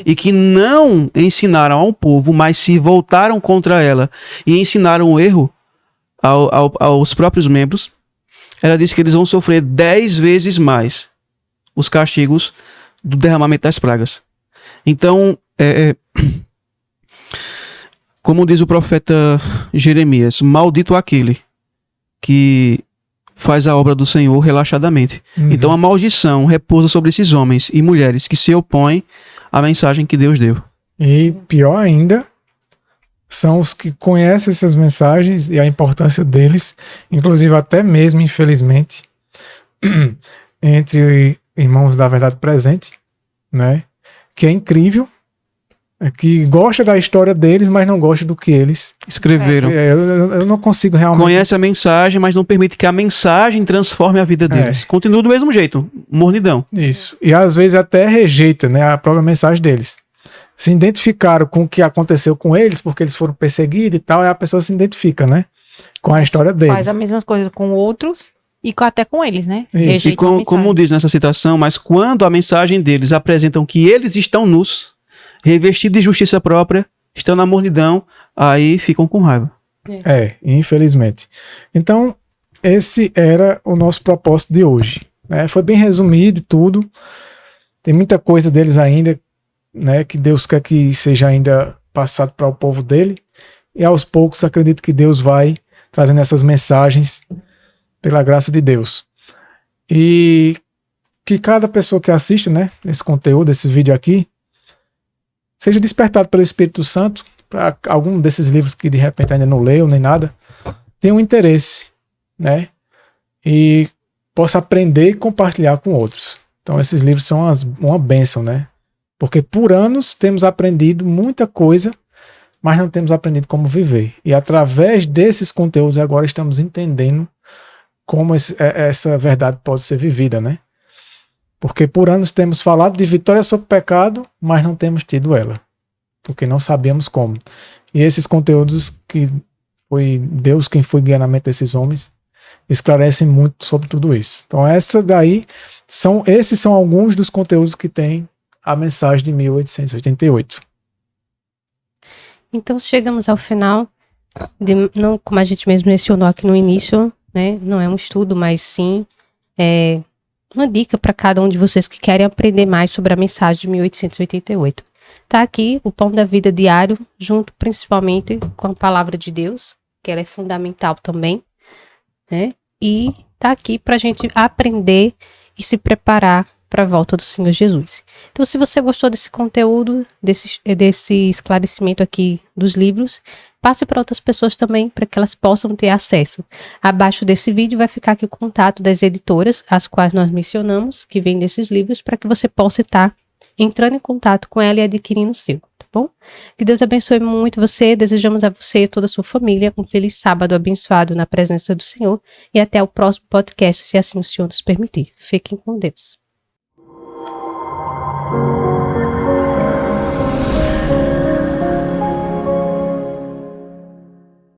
e que não ensinaram ao povo, mas se voltaram contra ela e ensinaram o erro aos próprios membros, ela diz que eles vão sofrer 10 vezes mais os castigos do derramamento das pragas. Então, como diz o profeta Jeremias: maldito aquele que faz a obra do Senhor relaxadamente. Então a maldição repousa sobre esses homens e mulheres que se opõem à mensagem que Deus deu. E pior ainda, são os que conhecem essas mensagens e a importância deles, inclusive até mesmo, infelizmente, entre irmãos da verdade presente, né? Que é incrível, que gosta da história deles, mas não gosta do que eles escreveram. Eu não consigo realmente... Conhece a mensagem, mas não permite que a mensagem transforme a vida deles. Continua do mesmo jeito, mornidão. Isso. E às vezes até rejeita, né, a própria mensagem deles. Se identificaram com o que aconteceu com eles, porque eles foram perseguidos e tal, e a pessoa se identifica, né, com a história deles. Faz a mesma coisa com outros e até com eles, né? Isso. E como diz nessa citação, mas quando a mensagem deles apresentam que eles estão nus, revestidos de justiça própria, estão na mornidão, aí ficam com raiva. Infelizmente. Então, esse era o nosso propósito de hoje, né? Foi bem resumido e tudo. Tem muita coisa deles ainda, né, que Deus quer que seja ainda passado para o povo dele. E aos poucos acredito que Deus vai trazendo essas mensagens pela graça de Deus. E que cada pessoa que assiste, né, esse conteúdo, esse vídeo aqui, seja despertado pelo Espírito Santo, para algum desses livros que de repente ainda não leu nem nada, tenha um interesse, né? E possa aprender e compartilhar com outros. Então esses livros são uma bênção, né? Porque por anos temos aprendido muita coisa, mas não temos aprendido como viver. E através desses conteúdos agora estamos entendendo como essa verdade pode ser vivida, né? Porque por anos temos falado de vitória sobre o pecado, mas não temos tido ela. Porque não sabíamos como. E esses conteúdos que foi Deus quem foi guiando a mente desses homens, esclarecem muito sobre tudo isso. Então esses são alguns dos conteúdos que tem a mensagem de 1888. Então chegamos ao final, não, como a gente mesmo mencionou aqui no início, né? Não é um estudo, mas sim uma dica para cada um de vocês que querem aprender mais sobre a mensagem de 1888. Tá aqui o Pão da Vida diário, junto principalmente com a palavra de Deus, que ela é fundamental também, né? E tá aqui para a gente aprender e se preparar para a volta do Senhor Jesus. Então, se você gostou desse conteúdo, desse esclarecimento aqui dos livros, passe para outras pessoas também, para que elas possam ter acesso. Abaixo desse vídeo vai ficar aqui o contato das editoras, as quais nós mencionamos, que vêm desses livros, para que você possa estar entrando em contato com ela e adquirindo o seu, tá bom? Que Deus abençoe muito você, desejamos a você e toda a sua família um feliz sábado abençoado na presença do Senhor e até o próximo podcast, se assim o Senhor nos permitir. Fiquem com Deus.